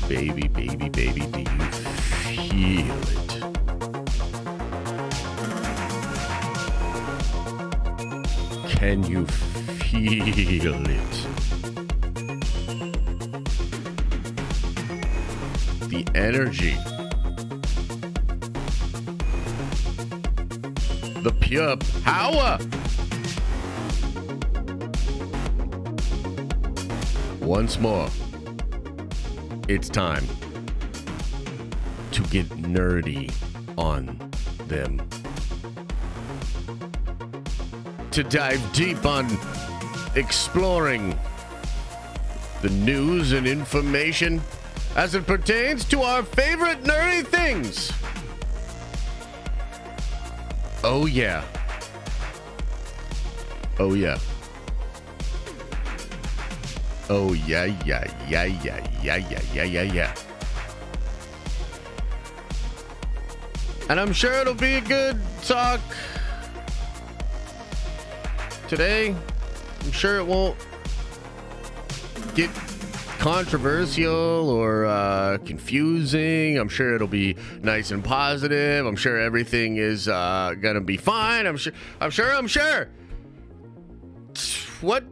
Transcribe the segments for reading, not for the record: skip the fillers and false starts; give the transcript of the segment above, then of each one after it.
Baby, baby, baby, do you feel it? Can you feel it? The energy. The pure power. Once more, it's time to get nerdy on them. To dive deep on exploring the news and information as it pertains to our favorite nerdy things. Oh yeah. Oh yeah. Oh yeah, yeah, yeah, yeah, yeah, yeah, yeah, yeah, yeah. And I'm sure it'll be a good talk today. I'm sure it won't get controversial or confusing. I'm sure it'll be nice and positive. I'm sure everything is gonna be fine. I'm sure.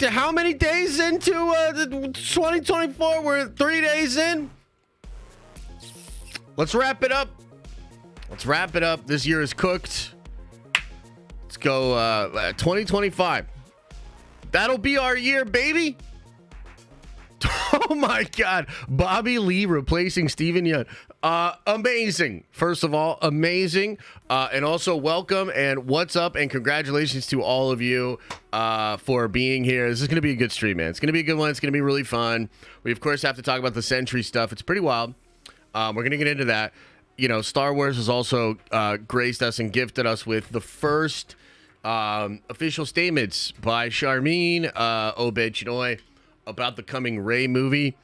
How many days into 2024? We're 3 days in. Let's wrap it up. This year is cooked. Let's go 2025. That'll be our year, baby. Oh my God. Bobby Lee replacing Steven Yeun. Amazing. First of all, amazing. And also welcome and what's up and congratulations to all of you for being here. This is going to be a good stream, man. It's going to be a good one. It's going to be really fun. We, of course, have to talk about the Sentry stuff. It's pretty wild. We're going to get into that. You know, Star Wars has also graced us and gifted us with the first official statements by Charmin Obed-Chinoy about the coming Rey movie.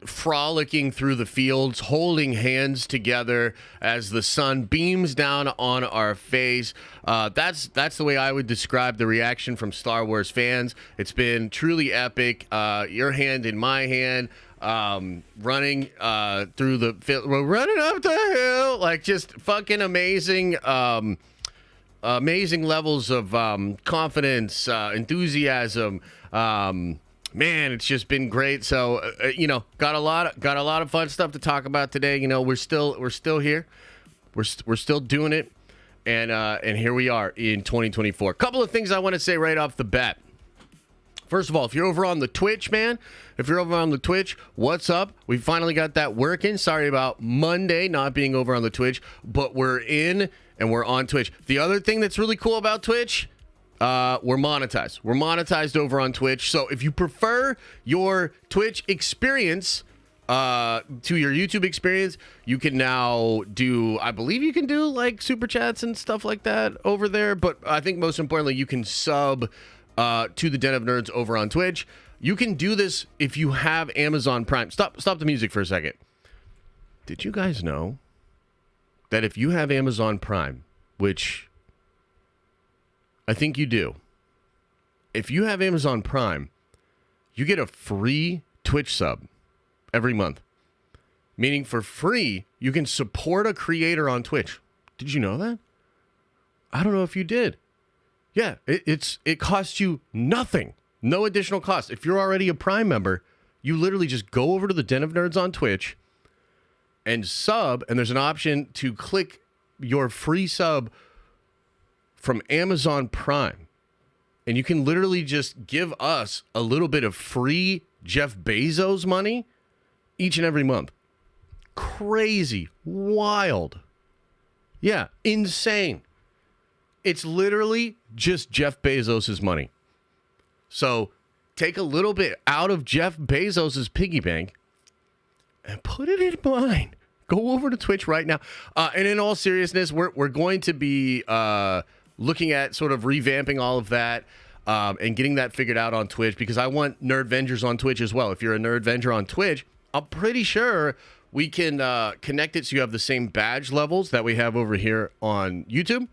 Frolicking through the fields, holding hands together as the sun beams down on our face. That's the way I would describe the reaction from Star Wars fans. It's been truly epic. Your hand in my hand, running through the field, we're running up the hill, like just fucking amazing. Amazing levels of confidence, enthusiasm. Man, it's just been great. So, got a lot of fun stuff to talk about today. You know, we're still here. We're still doing it. And here we are in 2024. Couple of things I want to say right off the bat. First of all, if you're over on the Twitch, man, what's up? We finally got that working. Sorry about Monday not being over on the Twitch, but we're in and we're on Twitch. The other thing that's really cool about Twitch, we're monetized. We're monetized over on Twitch. So if you prefer your Twitch experience to your YouTube experience, you can now I believe you can do like super chats and stuff like that over there. But I think most importantly, you can sub to the Den of Nerds over on Twitch. You can do this if you have Amazon Prime. Stop the music for a second. Did you guys know that if you have Amazon Prime, which I think you do, if you have Amazon Prime, you get a free Twitch sub every month. Meaning for free, you can support a creator on Twitch. Did you know that? I don't know if you did. Yeah, it costs you nothing. No additional cost. If you're already a Prime member, you literally just go over to the Den of Nerds on Twitch and sub, and there's an option to click your free sub from Amazon Prime. And you can literally just give us a little bit of free Jeff Bezos money each and every month. Crazy. Wild. Yeah, insane. It's literally just Jeff Bezos' money. So take a little bit out of Jeff Bezos' piggy bank and put it in mine. Go over to Twitch right now. And in all seriousness, we're going to be looking at sort of revamping all of that and getting that figured out on Twitch, because I want Nerdvengers on Twitch as well. If you're a Nerdvenger on Twitch, I'm pretty sure we can connect it so you have the same badge levels that we have over here on YouTube.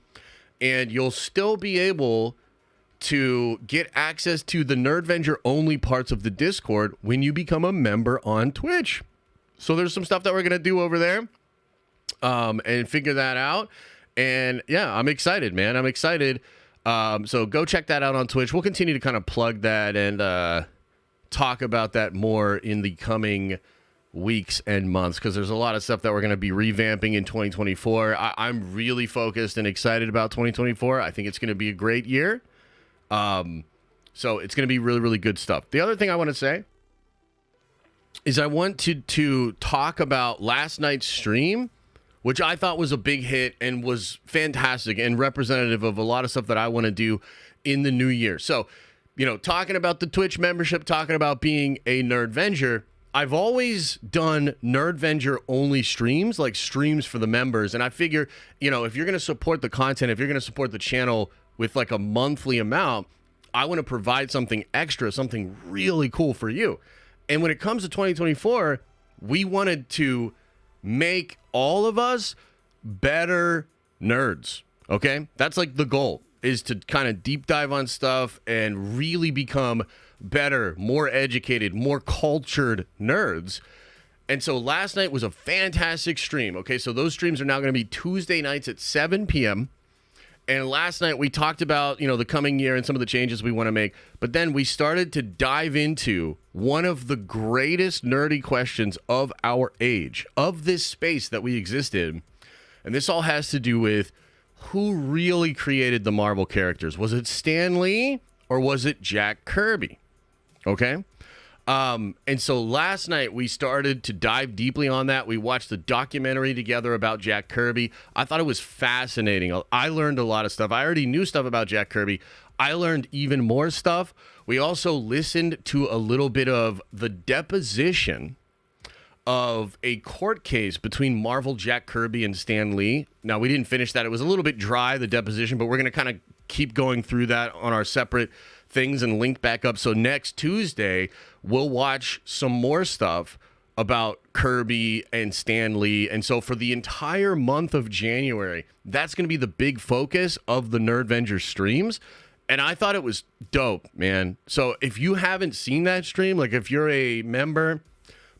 And you'll still be able to get access to the Nerdventure only parts of the Discord when you become a member on Twitch. So there's some stuff that we're going to do over there and figure that out. And yeah, I'm excited, man. I'm excited. So go check that out on Twitch. We'll continue to kind of plug that and talk about that more in the coming weeks and months, because there's a lot of stuff that we're going to be revamping in 2024. I'm really focused and excited about 2024. I think it's going to be a great year. So it's going to be really, really good stuff. The other thing I want to say is I want to talk about last night's stream, which I thought was a big hit and was fantastic and representative of a lot of stuff that I want to do in the new year. So, you know, talking about the Twitch membership, talking about being a Nerdvenger, I've always done Nerdvenger only streams, like streams for the members. And I figure, you know, if you're going to support the content, if you're going to support the channel with like a monthly amount, I want to provide something extra, something really cool for you. And when it comes to 2024, we wanted to make all of us better nerds. Okay? That's like the goal, is to kind of deep dive on stuff and really become better, more educated, more cultured nerds. And so last night was a fantastic stream. Okay, so those streams are now going to be Tuesday nights at 7 p.m. And last night we talked about, you know, the coming year and some of the changes we want to make. But then we started to dive into one of the greatest nerdy questions of our age, of this space that we exist in. And this all has to do with who really created the Marvel characters. Was it Stan Lee or was it Jack Kirby? Okay. And so last night we started to dive deeply on that. We watched the documentary together about Jack Kirby. I thought it was fascinating. I learned a lot of stuff. I already knew stuff about Jack Kirby. I learned even more stuff. We also listened to a little bit of the deposition of a court case between Marvel Jack Kirby and Stan Lee. Now, we didn't finish that. It was a little bit dry, the deposition, but we're going to kind of keep going through that on our separate things and link back up. So next Tuesday, we'll watch some more stuff about Kirby and Stan Lee. And so for the entire month of January, that's going to be the big focus of the Nerdvenger streams. And I thought it was dope, man. So if you haven't seen that stream, like if you're a member,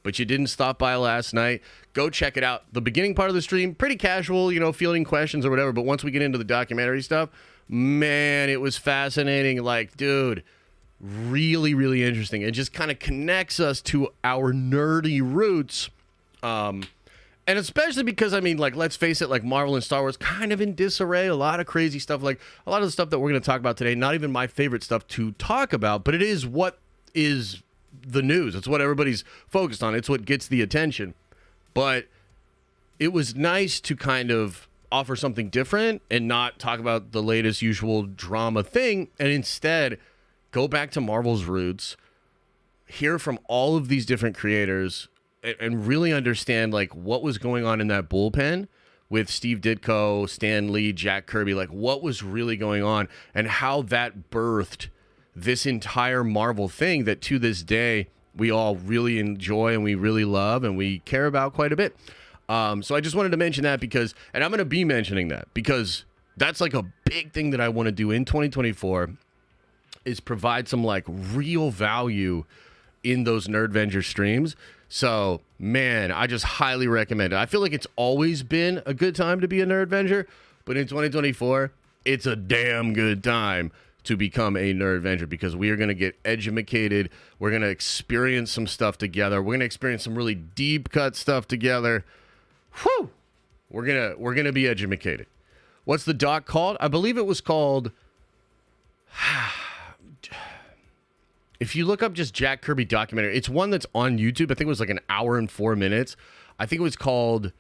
but you didn't stop by last night, go check it out. The beginning part of the stream, pretty casual, you know, fielding questions or whatever. But once we get into the documentary stuff, man, it was fascinating. Like, dude, really, really interesting. It just kind of connects us to our nerdy roots. And especially because, I mean, like, let's face it, like Marvel and Star Wars kind of in disarray. A lot of crazy stuff. Like a lot of the stuff that we're going to talk about today, not even my favorite stuff to talk about, but it is what is the news. It's what everybody's focused on. It's what gets the attention. But it was nice to kind of offer something different and not talk about the latest usual drama thing, and instead go back to Marvel's roots, hear from all of these different creators, and really understand like what was going on in that bullpen with Steve Ditko, Stan Lee, Jack Kirby, like what was really going on and how that birthed this entire Marvel thing that to this day we all really enjoy and we really love and we care about quite a bit. So I just wanted to mention that because, and I'm going to be mentioning that because that's like a big thing that I want to do in 2024 is provide some like real value in those Nerdvenger streams. So, man, I just highly recommend it. I feel like it's always been a good time to be a Nerdvenger, but in 2024, it's a damn good time to become a Nerdvenger because we are going to get edumacated. We're going to experience some stuff together. We're going to experience some really deep cut stuff together. Whew! We're gonna be edumacated. What's the doc called? I believe it was called. If you look up just Jack Kirby documentary, it's one that's on YouTube. I think it was like an hour and 4 minutes. I think it was called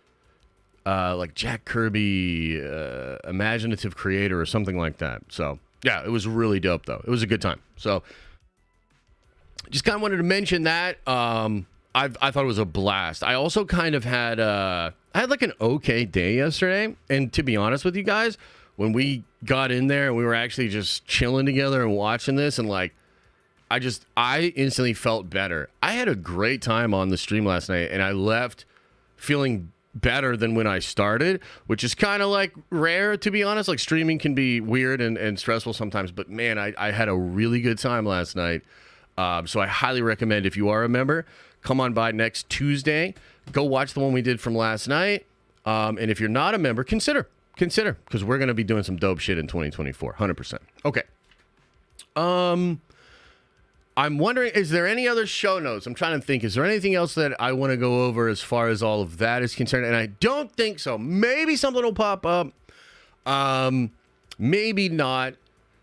like Jack Kirby Imaginative Creator or something like that. So yeah, it was really dope though. It was a good time. So just kind of wanted to mention that. I thought it was a blast. I also kind of had I had like an okay day yesterday, and to be honest with you guys, when we got in there and we were actually just chilling together and watching this, and like I instantly felt better. I had a great time on the stream last night, and I left feeling better than when I started, which is kind of like rare, to be honest. Like streaming can be weird and stressful sometimes, but man, I had a really good time last night. So I highly recommend, if you are a member, come on by next Tuesday. Go watch the one we did from last night. And if you're not a member, consider, because we're going to be doing some dope shit in 2024. 100%. Okay. I'm wondering, is there any other show notes? I'm trying to think. Is there anything else that I want to go over as far as all of that is concerned? And I don't think so. Maybe something will pop up. Maybe not.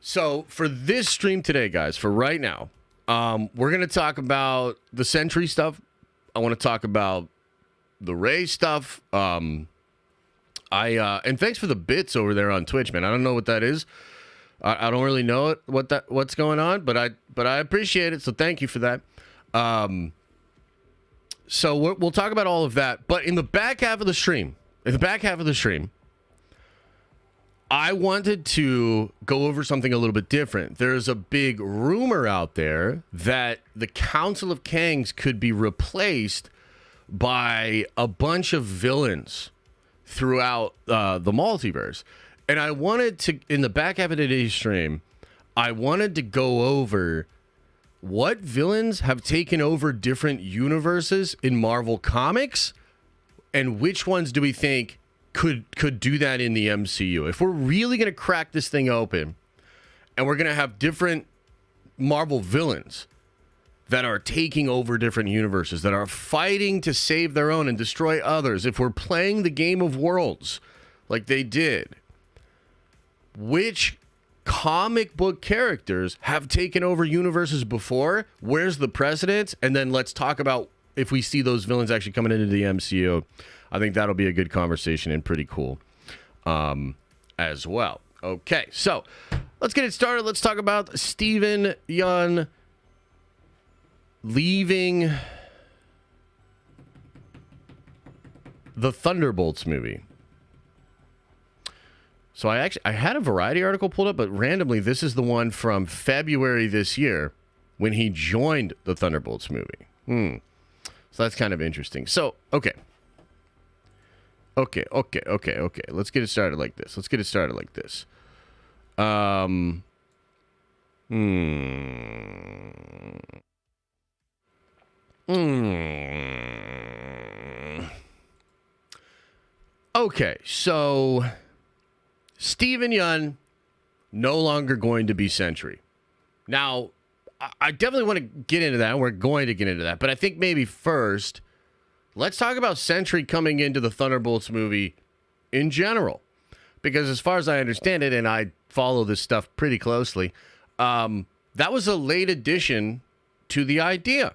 So for this stream today, guys, for right now, we're going to talk about the Sentry stuff. I want to talk about the Rey stuff. And thanks for the bits over there on Twitch, man. I don't know what that is. I don't really know what's going on, but I appreciate it. So thank you for that. So we'll talk about all of that. But in the back half of the stream, I wanted to go over something a little bit different. There's a big rumor out there that the Council of Kangs could be replaced by a bunch of villains throughout the multiverse. And I wanted to, in the back half of today's stream, I wanted to go over what villains have taken over different universes in Marvel Comics, and which ones do we think could do that in the MCU. If we're really going to crack this thing open, and we're going to have different Marvel villains that are taking over different universes, that are fighting to save their own and destroy others, if we're playing the game of worlds like they did, which comic book characters have taken over universes before? Where's the precedent? And then let's talk about if we see those villains actually coming into the MCU. I think that'll be a good conversation and pretty cool as well. Okay, so let's get it started. Let's talk about Steven Yeun leaving the Thunderbolts movie. So I had a Variety article pulled up, but randomly this is the one from February this year when he joined the Thunderbolts movie. So that's kind of interesting. So, okay. Let's get it started like this. Okay, so Steven Yeun no longer going to be Sentry. Now, I definitely want to get into that. We're going to get into that. But I think maybe first, let's talk about Sentry coming into the Thunderbolts movie in general. Because as far as I understand it, and I follow this stuff pretty closely, that was a late addition to the idea.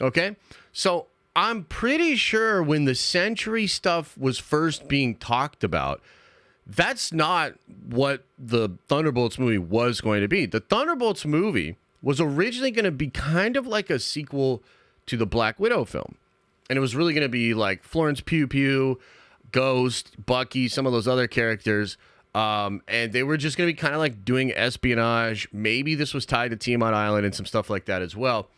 Okay? So I'm pretty sure when the Sentry stuff was first being talked about, that's not what the Thunderbolts movie was going to be. The Thunderbolts movie was originally going to be kind of like a sequel to the Black Widow film. And it was really going to be like Florence Pugh, Ghost, Bucky, some of those other characters. And they were just going to be kind of like doing espionage. Maybe this was tied to Tiamat Island and some stuff like that as well.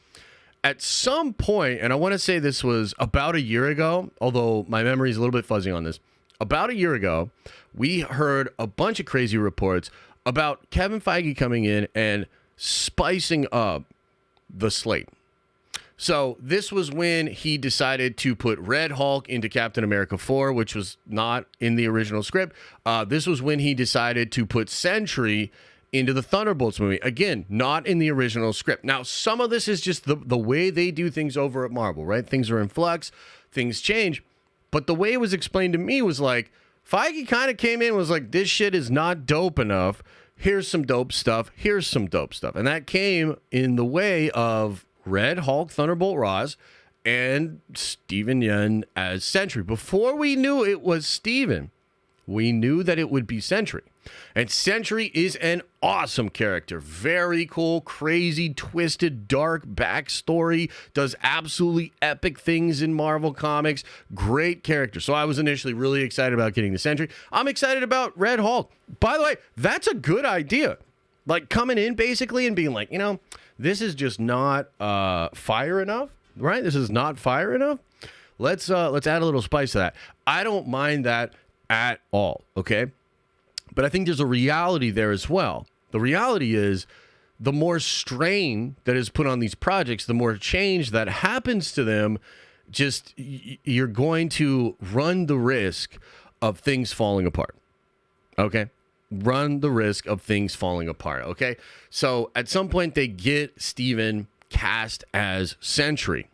At some point, and I want to say this was about a year ago, although my memory is a little bit fuzzy on this. About a year ago, we heard a bunch of crazy reports about Kevin Feige coming in and spicing up the slate. So this was when he decided to put Red Hulk into Captain America 4, which was not in the original script. This was when he decided to put Sentry into the Thunderbolts movie. Again, not in the original script. Now, some of this is just the way they do things over at Marvel, right? Things are in flux, things change. But the way it was explained to me was like, Feige kind of came in and was like, this shit is not dope enough. Here's some dope stuff. Here's some dope stuff. And that came in the way of Red Hulk, Thunderbolt Ross, and Steven Yeun as Sentry. Before we knew it was Steven, we knew that it would be Sentry. And Sentry is an awesome character. Very cool, crazy, twisted, dark backstory. Does absolutely epic things in Marvel Comics. Great character. So I was initially really excited about getting the Sentry. I'm excited about Red Hulk. By the way, that's a good idea. Like coming in basically and being like, you know, this is just not fire enough, right? This is not fire enough. Let's add a little spice to that. I don't mind that at all, okay? But I think there's a reality there as well. The reality is the more strain that is put on these projects, the more change that happens to them, just you're going to run the risk of things falling apart. Okay? Run the risk of things falling apart. Okay? So at some point they get Steven cast as Sentry.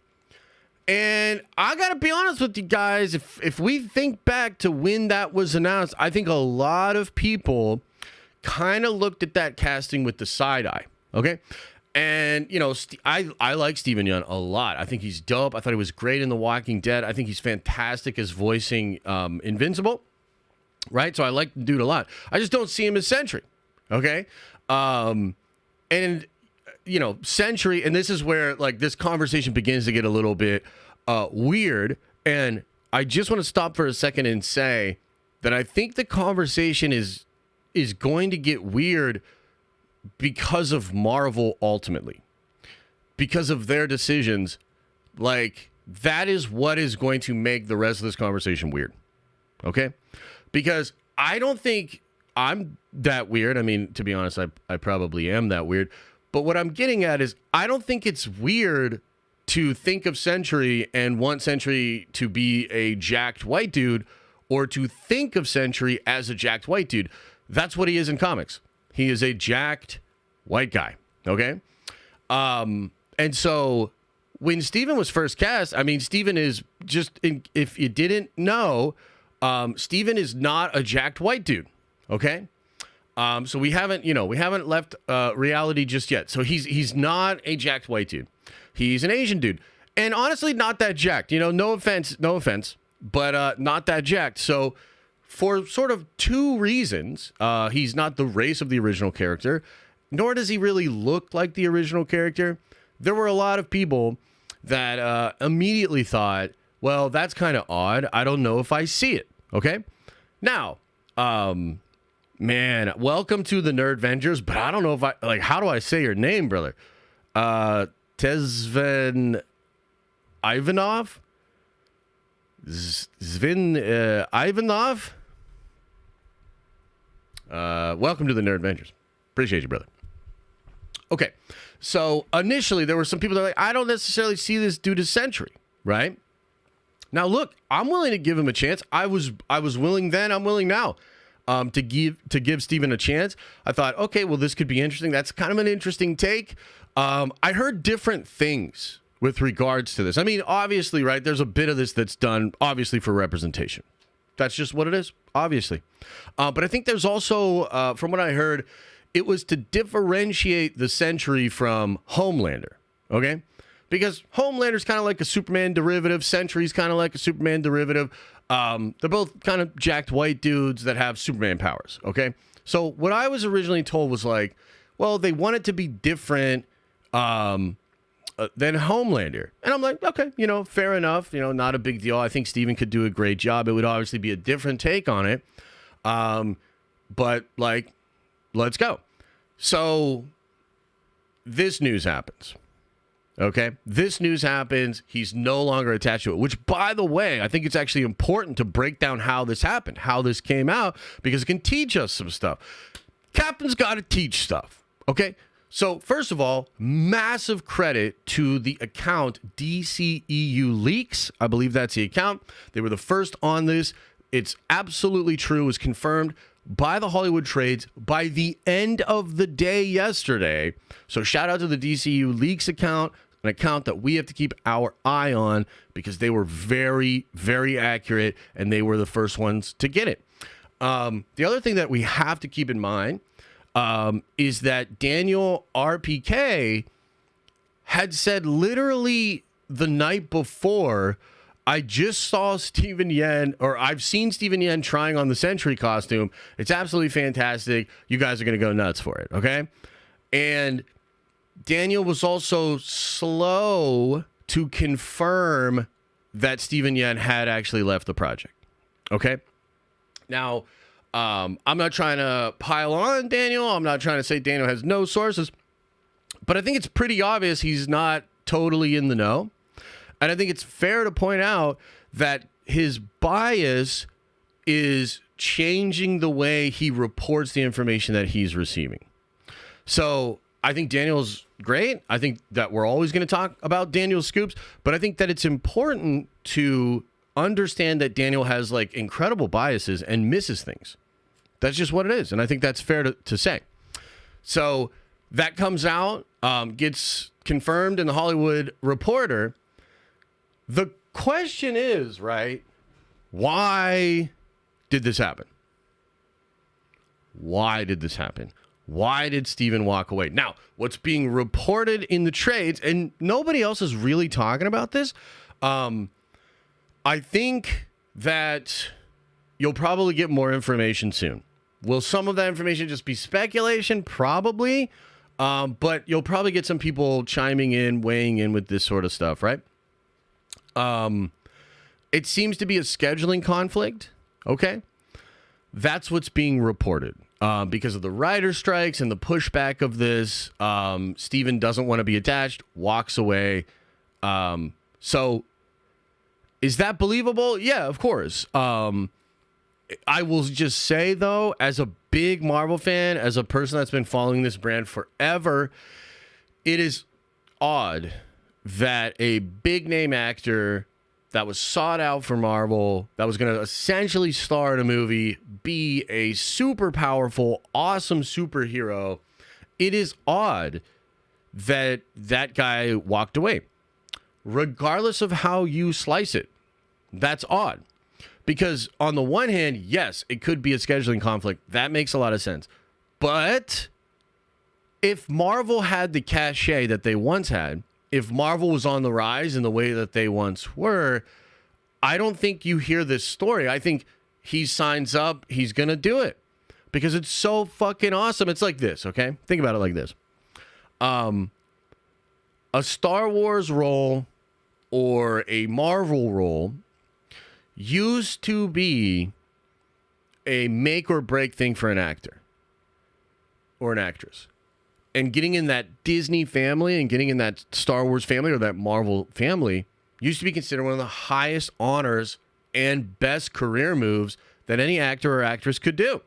And I got to be honest with you guys, if we think back to when that was announced, I think a lot of people kind of looked at that casting with the side eye. Okay? And, you know, I like Steven Yeun a lot. I think he's dope. I thought he was great in The Walking Dead. I think he's fantastic as voicing Invincible, right? So I like the dude a lot. I just don't see him as Sentry, okay? And, you know, Sentry, and this is where, like, this conversation begins to get a little bit weird. And I just want to stop for a second and say that I think the conversation is going to get weird because of Marvel ultimately, because of their decisions. Like, that is what is going to make the rest of this conversation weird. Okay? Because I don't think I'm that weird. I mean, to be honest, I probably am that weird. But what I'm getting at is I don't think it's weird to think of Sentry and want Sentry to be a jacked white dude, or to think of Sentry as a jacked white dude. That's what he is in comics. He is a jacked white guy, okay? And so when Steven was first cast, I mean, Steven is just, if you didn't know, Steven is not a jacked white dude, okay? So we haven't left reality just yet. So he's not a jacked white dude. He's an Asian dude. And honestly, not that jacked. You know, no offense, but not that jacked. So for sort of two reasons, he's not the race of the original character, nor does he really look like the original character. There were a lot of people that immediately thought, well, that's kind of odd. I don't know if I see it. Okay? Now, man, welcome to the Nerd Avengers, but I don't know if how do I say your name, brother? Tezven Ivanov? Zvin Ivanov? Welcome to the Nerd Avengers. Appreciate you, brother. Okay, so initially there were some people that were like, I don't necessarily see this dude as Sentry, right? Now look, I'm willing to give him a chance. I was willing then, I'm willing now to give Steven a chance. I thought, okay, well, this could be interesting. That's kind of an interesting take. I heard different things with regards to this. I mean, obviously, right, there's a bit of this that's done, obviously, for representation. That's just what it is, obviously. But I think there's also, from what I heard, it was to differentiate the Sentry from Homelander, okay? Because Homelander's kind of like a Superman derivative. Sentry's kind of like a Superman derivative. They're both kind of jacked white dudes that have Superman powers, okay? So what I was originally told was like, well, they want it to be different than Homelander. And I'm like, okay, you know, fair enough. You know, not a big deal. I think Steven could do a great job. It would obviously be a different take on it. But, like, let's go. So this news happens. Okay? This news happens. He's no longer attached to it, which, by the way, I think it's actually important to break down how this happened, how this came out, because it can teach us some stuff. Captain's got to teach stuff. Okay? So, first of all, massive credit to the account DCEU Leaks. I believe that's the account. They were the first on this. It's absolutely true. It was confirmed by the Hollywood Trades by the end of the day yesterday. So, shout out to the DCEU Leaks account, an account that we have to keep our eye on because they were very, very accurate and they were the first ones to get it. The other thing that we have to keep in mind is that Daniel RPK had said literally the night before, I just saw Steven Yeun, or I've seen Steven Yeun trying on the Sentry costume. It's absolutely fantastic. You guys are going to go nuts for it, okay? And Daniel was also slow to confirm that Steven Yeun had actually left the project, okay? Now, I'm not trying to pile on Daniel. I'm not trying to say Daniel has no sources. But I think it's pretty obvious he's not totally in the know. And I think it's fair to point out that his bias is changing the way he reports the information that he's receiving. So I think Daniel's great. I think that we're always going to talk about Daniel's scoops, but I think that it's important to understand that Daniel has like incredible biases and misses things. That's just what it is. And I think that's fair to say. So that comes out, gets confirmed in the Hollywood Reporter. The question is, right, why did this happen? Why did this happen? Why did Steven walk away? Now, what's being reported in the trades, and nobody else is really talking about this, I think that you'll probably get more information soon. Will some of that information just be speculation? Probably. But you'll probably get some people chiming in, weighing in with this sort of stuff, right? It seems to be a scheduling conflict. Okay. That's what's being reported. Because of the writer strikes and the pushback of this, Steven doesn't want to be attached, walks away. So is that believable? Yeah, of course. I will just say, though, as a big Marvel fan, as a person that's been following this brand forever, it is odd that a big name actor that was sought out for Marvel, that was going to essentially star in a movie, be a super powerful, awesome superhero, it is odd that that guy walked away. Regardless of how you slice it, that's odd. Because on the one hand, yes, it could be a scheduling conflict. That makes a lot of sense. But if Marvel had the cachet that they once had, if Marvel was on the rise in the way that they once were, I don't think you hear this story. I think he signs up, he's going to do it. Because it's so fucking awesome. It's like this, okay? Think about it like this. A Star Wars role or a Marvel role used to be a make or break thing for an actor or an actress. And getting in that Disney family and getting in that Star Wars family or that Marvel family used to be considered one of the highest honors and best career moves that any actor or actress could do.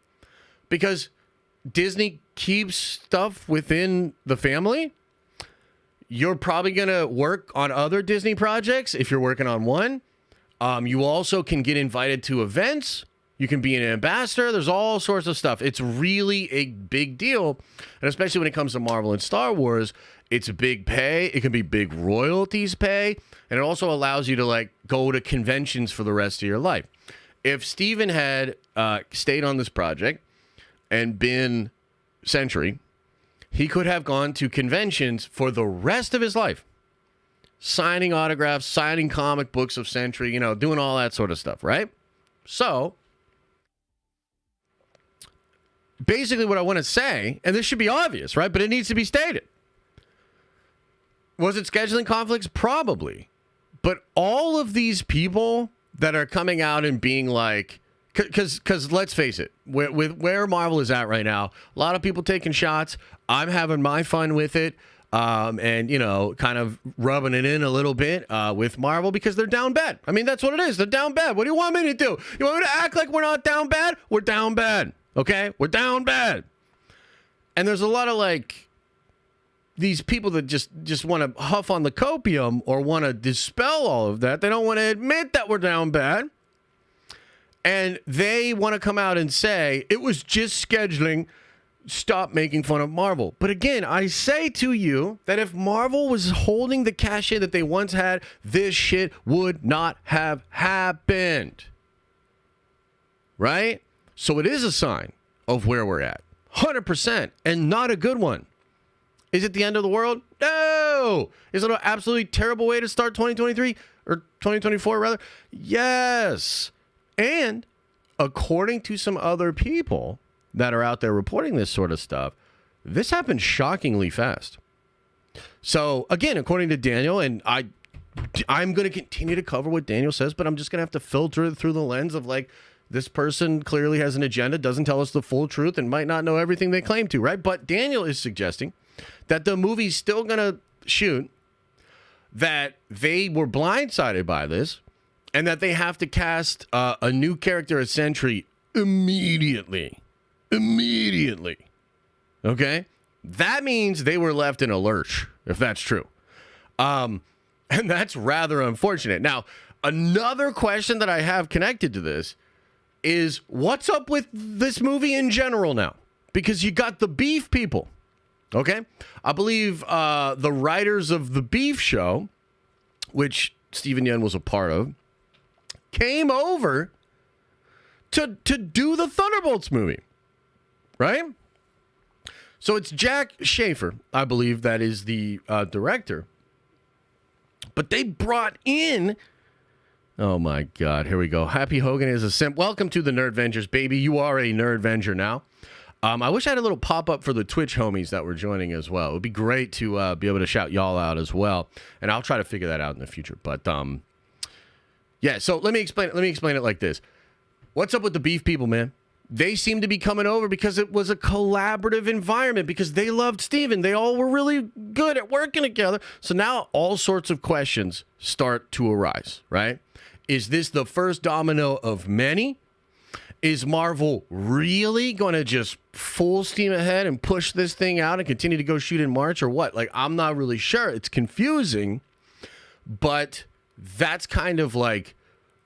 Because Disney keeps stuff within the family. You're probably going to work on other Disney projects if you're working on one. You also can get invited to events. You can be an ambassador. There's all sorts of stuff. It's really a big deal. And especially when it comes to Marvel and Star Wars, it's a big pay. It can be big royalties pay. And it also allows you to like go to conventions for the rest of your life. If Steven had stayed on this project and been Sentry, he could have gone to conventions for the rest of his life. Signing autographs, signing comic books of Sentry, doing all that sort of stuff, right? So, basically what I want to say, and this should be obvious, right? But it needs to be stated. Was it scheduling conflicts? Probably. But all of these people that are coming out and being like, because let's face it, with where Marvel is at right now, a lot of people taking shots. I'm having my fun with it. And, kind of rubbing it in a little bit with Marvel because they're down bad. I mean, that's what it is. They're down bad. What do you want me to do? You want me to act like we're not down bad? We're down bad. Okay? We're down bad. And there's a lot of like these people that just want to huff on the copium or want to dispel all of that. They don't want to admit that we're down bad. And they want to come out and say it was just scheduling. Stop making fun of Marvel. But again, I say to you that if Marvel was holding the cachet that they once had, this shit would not have happened. Right? So it is a sign of where we're at. 100%. And not a good one. Is it the end of the world? No. Is it an absolutely terrible way to start 2023? Or 2024, rather? Yes. And according to some other people that are out there reporting this sort of stuff, this happened shockingly fast. So, again, according to Daniel, and I'm going to continue to cover what Daniel says, but I'm just going to have to filter it through the lens of, like, this person clearly has an agenda, doesn't tell us the full truth, and might not know everything they claim to, right? But Daniel is suggesting that the movie's still going to shoot. that they were blindsided by this and that they have to cast a new character as Sentry immediately. Immediately. Okay? That means they were left in a lurch, if that's true. And that's rather unfortunate. Now, another question that I have connected to this is what's up with this movie in general now? Because you got the beef people. Okay? I believe the writers of the Beef Show, which Steven Yeun was a part of, came over to do the Thunderbolts movie. Right? So it's Jack Schaefer, I believe, that is the director. But they brought in... Oh, my God. Here we go. Happy Hogan is a simp. Welcome to the Nerdvengers, baby. You are a Nerdvenger now. I wish I had a little pop-up for the Twitch homies that were joining as well. It would be great to be able to shout y'all out as well. And I'll try to figure that out in the future. But, yeah, so let me explain it like this. What's up with the beef people, man? They seem to be coming over because it was a collaborative environment, because they loved Steven. They all were really good at working together. So now all sorts of questions start to arise, right? Is this the first domino of many? Is Marvel really going to just full steam ahead and push this thing out and continue to go shoot in March or what? Like, I'm not really sure. It's confusing, but that's kind of like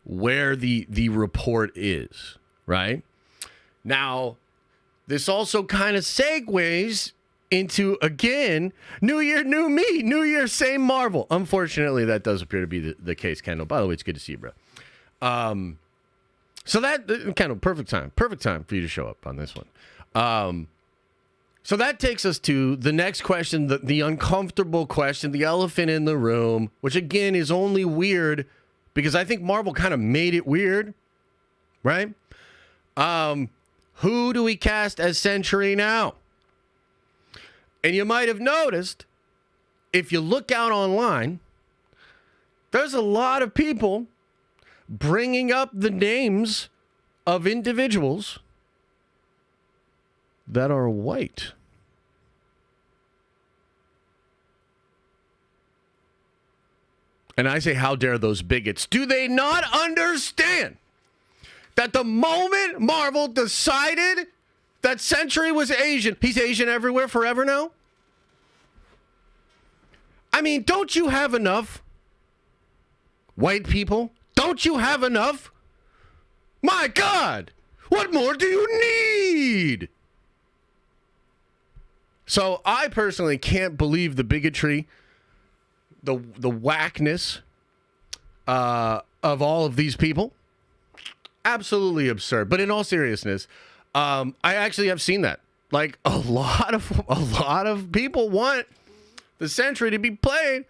where the report is, right? Now, this also kind of segues into, again, New Year, new me, New Year, same Marvel. Unfortunately, that does appear to be the case, Kendall. By the way, it's good to see you, bro. So that, Kendall, perfect time for you to show up on this one. So that takes us to the next question, the uncomfortable question, the elephant in the room, which again is only weird because I think Marvel kind of made it weird, right? Who do we cast as Sentry now? And you might have noticed, if you look out online, there's a lot of people bringing up the names of individuals that are white. And I say, how dare those bigots? Do they not understand that the moment Marvel decided that Sentry was Asian, he's Asian everywhere forever now? I mean, don't you have enough white people? Don't you have enough? My God, what more do you need? So I personally can't believe the bigotry, the whackness of all of these people. Absolutely absurd. But in all seriousness, I actually have seen that. Like a lot of people want the Sentry to be played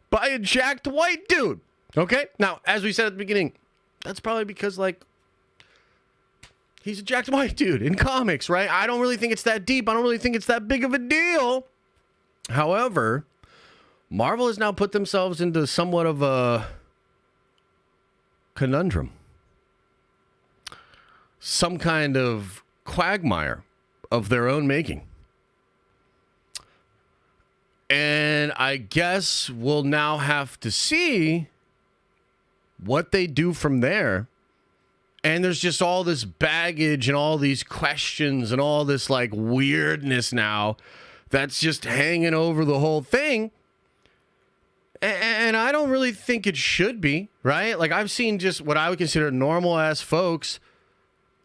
by a jacked white dude. Okay? Now, as we said at the beginning, that's probably because, like, he's a jacked white dude in comics, right? I don't really think it's that deep. I don't really think it's that big of a deal. However, Marvel has now put themselves into somewhat of a conundrum. Some kind of quagmire of their own making. And I guess we'll now have to see what they do from there. And there's just all this baggage and all these questions and all this like weirdness now that's just hanging over the whole thing. And I don't really think it should be, right? Like I've seen just what I would consider normal ass folks,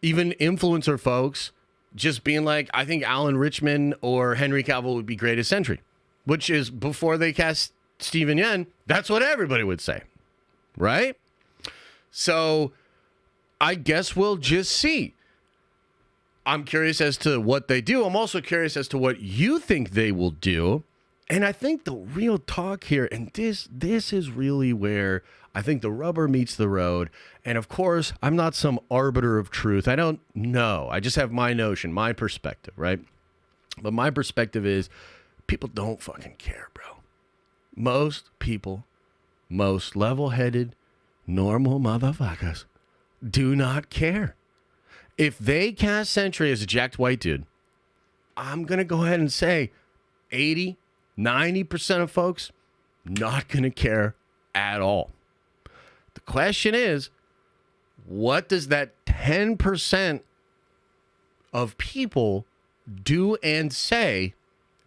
even influencer folks, just being like, I think Alan Rickman or Henry Cavill would be great as Sentry, which is before they cast Steven Yeun. That's what everybody would say, right? So I guess we'll just see. I'm curious as to what they do. I'm also curious as to what you think they will do. And I think the real talk here, and this is really where I think the rubber meets the road. And of course, I'm not some arbiter of truth. I don't know. I just have my notion, my perspective, right? But my perspective is people don't fucking care, bro. Most people, most level-headed, normal motherfuckers do not care. If they cast Sentry as a jacked white dude, I'm going to go ahead and say 80, 90% of folks not going to care at all. The question is, what does that 10% of people do and say,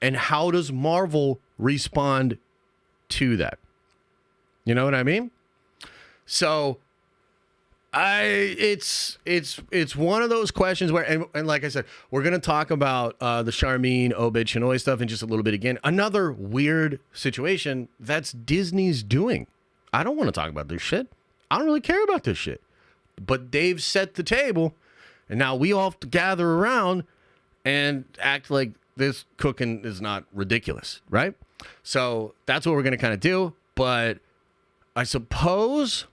and how does Marvel respond to that? You know what I mean? So it's one of those questions where, and like I said, we're going to talk about the Charmin Obed Chinoy stuff in just a little bit again. Another weird situation that's Disney's doing. I don't want to talk about this shit. I don't really care about this shit. But they've set the table, and now we all have to gather around and act like this cooking is not ridiculous, right? So that's what we're going to kind of do. But I suppose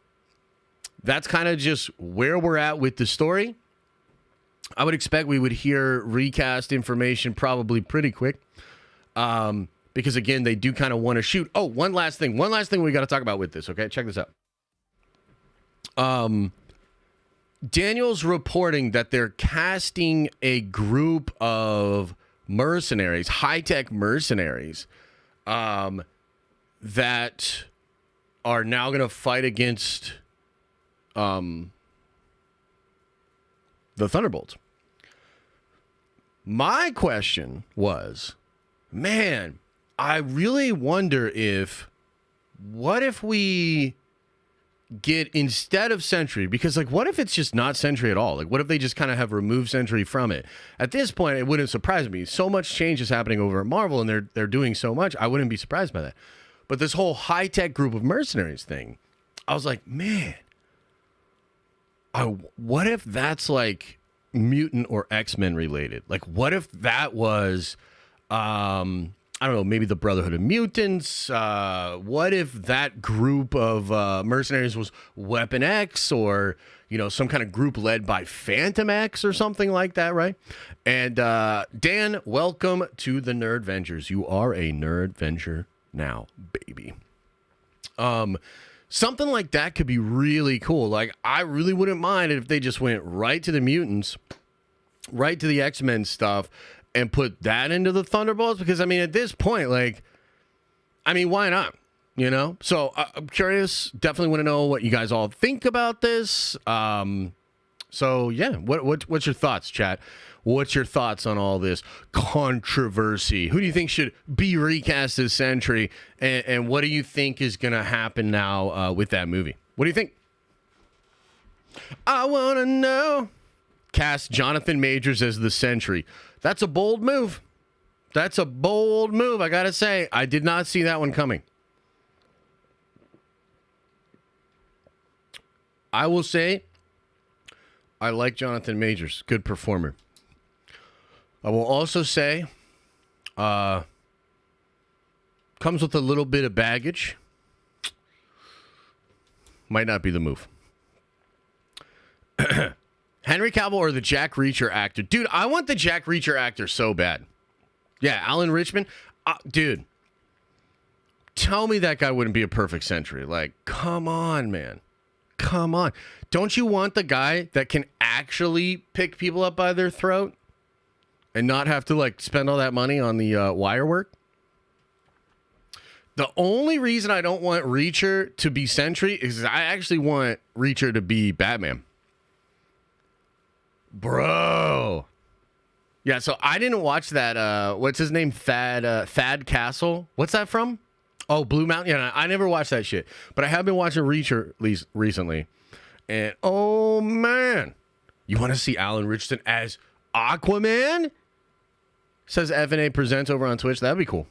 that's kind of just where we're at with the story. I would expect we would hear recast information probably pretty quick. Because, again, they do kind of want to shoot. Oh, one last thing we got to talk about with this, okay? Check this out. Daniel's reporting that they're casting a group of mercenaries, high-tech mercenaries, that are now going to fight against the Thunderbolts. My question was, man, I really wonder what if we get, instead of Sentry, because like, what if it's just not Sentry at all? Like, what if they just kind of have removed Sentry from it? At this point, it wouldn't surprise me. So much change is happening over at Marvel, and they're doing so much. I wouldn't be surprised by that. But this whole high-tech group of mercenaries thing, I was like, man, what if that's like mutant or X-Men related? Like, what if that was, I don't know, maybe the Brotherhood of Mutants? What if that group of mercenaries was Weapon X, or, you know, some kind of group led by Phantom X or something like that, right? And Dan, welcome to the Nerd Vengers. You are a Nerd Venger now, baby. Something like that could be really cool. Like, I really wouldn't mind if they just went right to the mutants, right to the X-Men stuff, and put that into the Thunderbolts, because, I mean, at this point, like, I mean, why not? You know? So I'm curious. Definitely want to know what you guys all think about this. So yeah, what's your thoughts, chat? What's your thoughts on all this controversy? Who do you think should be recast as Sentry? And what do you think is going to happen now with that movie? What do you think? I want to know. Cast Jonathan Majors as the Sentry. That's a bold move. That's a bold move, I gotta say. I did not see that one coming. I will say, I like Jonathan Majors. Good performer. I will also say, comes with a little bit of baggage. Might not be the move. Henry Cavill or the Jack Reacher actor? Dude, I want the Jack Reacher actor so bad. Yeah, Alan Rickman. Dude, tell me that guy wouldn't be a perfect Sentry. Like, come on, man. Come on. Don't you want the guy that can actually pick people up by their throat and not have to, like, spend all that money on the wire work? The only reason I don't want Reacher to be Sentry is I actually want Reacher to be Batman. Bro. Yeah, so I didn't watch that, what's his name? Thad Castle. What's that from? Oh, Blue Mountain. Yeah, I never watched that shit. But I have been watching Reacher recently. And, oh, man. You want to see Alan Richardson as Aquaman? Says FNA Presents over on Twitch. That'd be cool.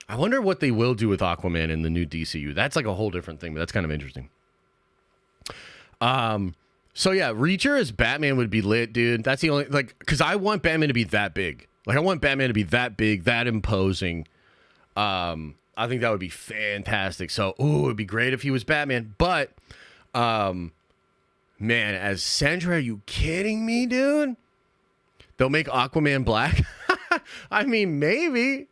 I wonder what they will do with Aquaman in the new DCU. That's like a whole different thing, but that's kind of interesting. So yeah, Reacher as Batman would be lit, dude. That's the only, like, because I want Batman to be that big. Like, I want Batman to be that big, that imposing. I think that would be fantastic. So, it'd be great if he was Batman. But, man, as Sentry, are you kidding me, dude? They'll make Aquaman black? I mean, maybe.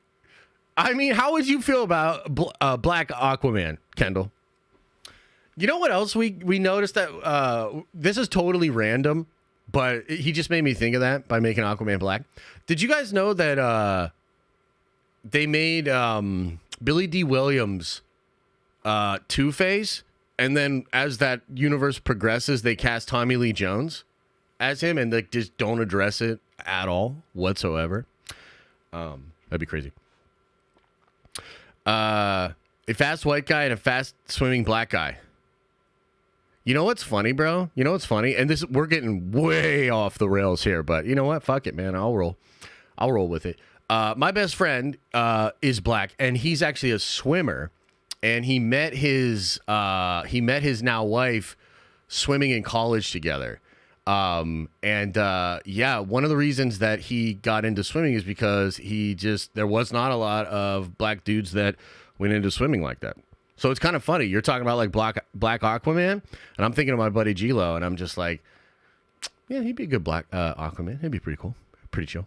I mean, how would you feel about black Aquaman, Kendall? You know what else we noticed that this is totally random, but he just made me think of that by making Aquaman black. Did you guys know that they made Billy D. Williams Two-Face, and then as that universe progresses, they cast Tommy Lee Jones as him, and they just don't address it at all whatsoever. That'd be crazy. A fast white guy and a fast swimming black guy. You know what's funny, bro? You know what's funny? And we're getting way off the rails here, but you know what? Fuck it, man. I'll roll with it. My best friend is black, and he's actually a swimmer. And he met his now wife swimming in college together. Yeah, one of the reasons that he got into swimming is because there was not a lot of black dudes that went into swimming like that. So it's kind of funny. You're talking about like black Aquaman, and I'm thinking of my buddy G-Lo, and I'm just like, yeah, he'd be a good black Aquaman. He'd be pretty cool, pretty chill.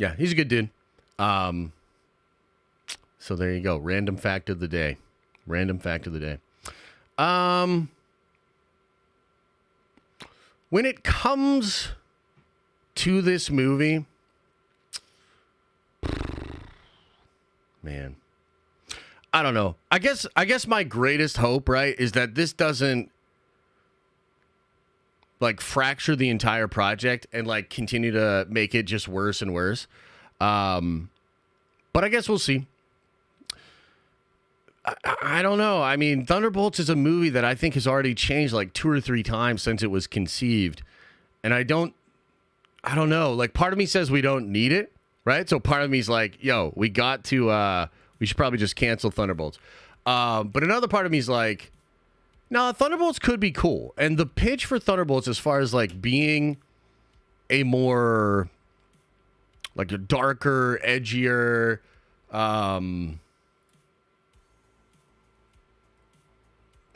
Yeah, he's a good dude. So there you go. Random fact of the day. When it comes to this movie, man, I don't know. I guess my greatest hope, right, is that this doesn't like fracture the entire project and like continue to make it just worse and worse. But I guess we'll see. I don't know. I mean, Thunderbolts is a movie that I think has already changed like 2 or 3 times since it was conceived. And I don't know. Like, part of me says we don't need it, right? So part of me is like, yo, we should probably just cancel Thunderbolts. But another part of me is like, no, Thunderbolts could be cool. And the pitch for Thunderbolts, as far as like being a more, like a darker, edgier,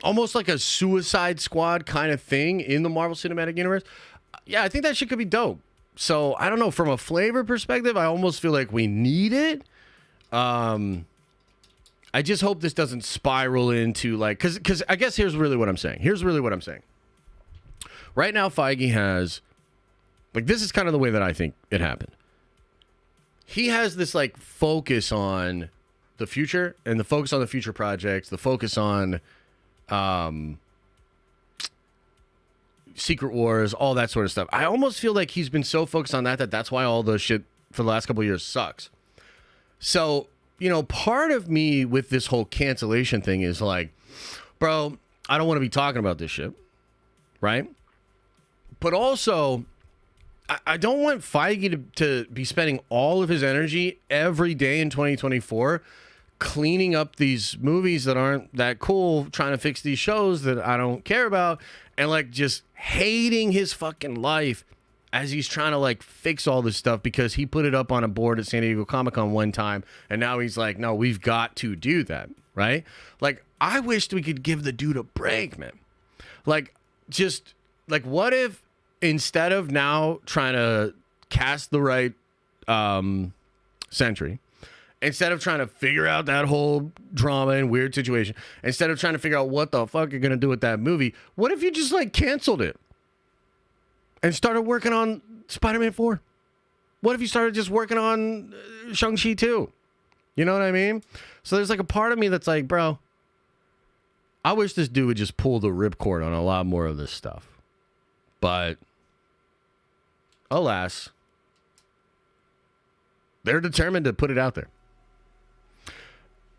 almost like a Suicide Squad kind of thing in the Marvel Cinematic Universe. Yeah, I think that shit could be dope. So, I don't know. From a flavor perspective, I almost feel like we need it. I just hope this doesn't spiral into like... Because I guess here's really what I'm saying. Right now, Feige has... Like, this is kind of the way that I think it happened. He has this, like, focus on the future and the focus on the future projects, the focus on... Secret Wars, all that sort of stuff. I almost feel like he's been so focused on that's why all the shit for the last couple of years sucks. So, you know, part of me with this whole cancellation thing is like, bro, I don't want to be talking about this shit, right? But also, I don't want Feige to be spending all of his energy every day in 2024 cleaning up these movies that aren't that cool, trying to fix these shows that I don't care about, and like just hating his fucking life as he's trying to like fix all this stuff because he put it up on a board at San Diego Comic-Con one time, and now he's like, no, we've got to do that, right? Like, I wished we could give the dude a break, man. Like, just like, what if instead of now trying to cast the right Sentry, instead of trying to figure out that whole drama and weird situation, instead of trying to figure out what the fuck you're going to do with that movie, what if you just like canceled it and started working on Spider-Man 4? What if you started just working on Shang-Chi 2? You know what I mean? So there's like a part of me that's like, bro, I wish this dude would just pull the ripcord on a lot more of this stuff. But alas, they're determined to put it out there.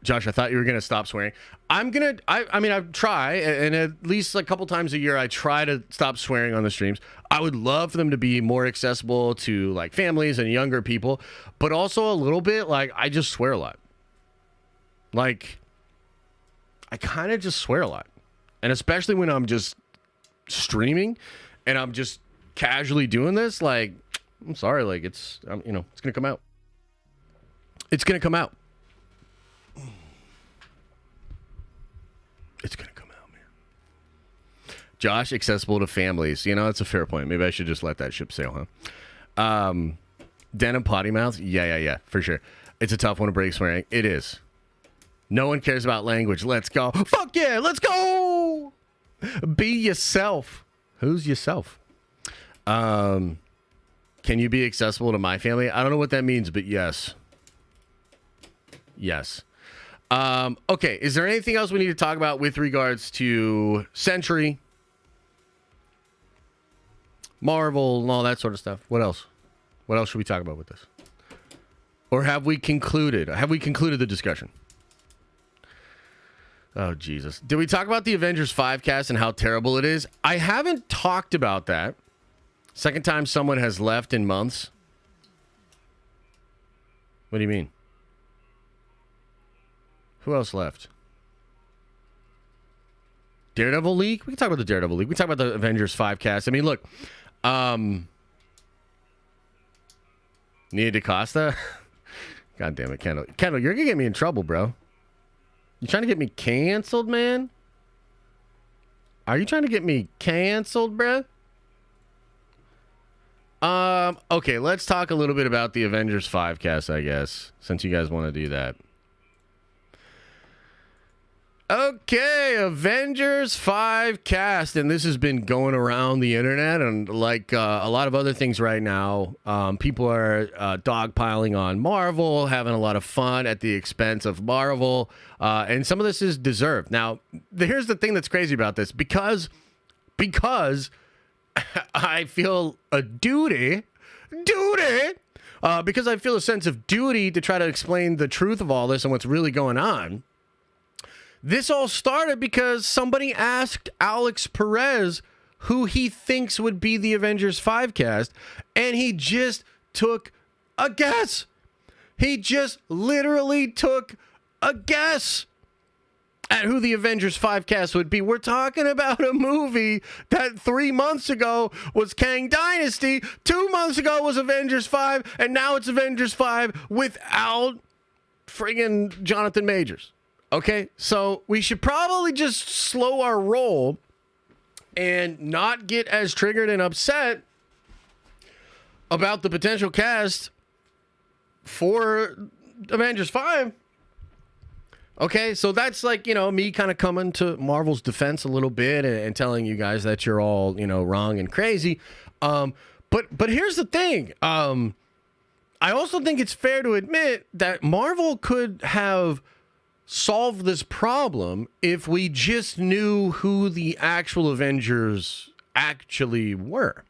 Josh, I thought you were going to stop swearing. I mean, I try, and at least a couple times a year, I try to stop swearing on the streams. I would love for them to be more accessible to, like, families and younger people, but also a little bit, like, I just swear a lot. Like, I kind of just swear a lot. And especially when I'm just streaming and I'm just casually doing this, like, I'm sorry, like, it's going to come out. It's going to come out. It's going to come out, man. Josh, accessible to families. You know, that's a fair point. Maybe I should just let that ship sail, huh? Denim potty mouth? Yeah, for sure. It's a tough one to break swearing. It is. No one cares about language. Let's go. Fuck yeah, let's go! Be yourself. Who's yourself? Can you be accessible to my family? I don't know what that means, but yes. Yes. Okay, is there anything else we need to talk about with regards to Sentry, Marvel, and all that sort of stuff? What else? What else should we talk about with this? Or have we concluded? Have we concluded the discussion? Oh, Jesus. Did we talk about the Avengers 5 cast and how terrible it is? I haven't talked about that. Second time someone has left in months. What do you mean? Who else left? Daredevil League? We can talk about the Daredevil League. We can talk about the Avengers 5 cast. I mean, look. Nia DaCosta? God damn it, Kendall. Kendall, you're going to get me in trouble, bro. You trying to get me canceled, man? Are you trying to get me canceled, bruh? Okay, let's talk a little bit about the Avengers 5 cast, I guess, since you guys want to do that. Okay, Avengers 5 cast, and this has been going around the internet, and like a lot of other things right now, people are dogpiling on Marvel, having a lot of fun at the expense of Marvel, and some of this is deserved. Now, here's the thing that's crazy about this, because I feel a duty, because I feel a sense of duty to try to explain the truth of all this and what's really going on. This all started because somebody asked Alex Perez who he thinks would be the Avengers 5 cast, and he just took a guess. He just literally took a guess at who the Avengers 5 cast would be. We're talking about a movie that 3 months ago was Kang Dynasty, 2 months ago was Avengers 5, and now it's Avengers 5 without friggin' Jonathan Majors. Okay, so we should probably just slow our roll and not get as triggered and upset about the potential cast for Avengers 5. Okay, so that's like, you know, me kind of coming to Marvel's defense a little bit and telling you guys that you're all, you know, wrong and crazy. But here's the thing. I also think it's fair to admit that Marvel could have solve this problem if we just knew who the actual Avengers actually were.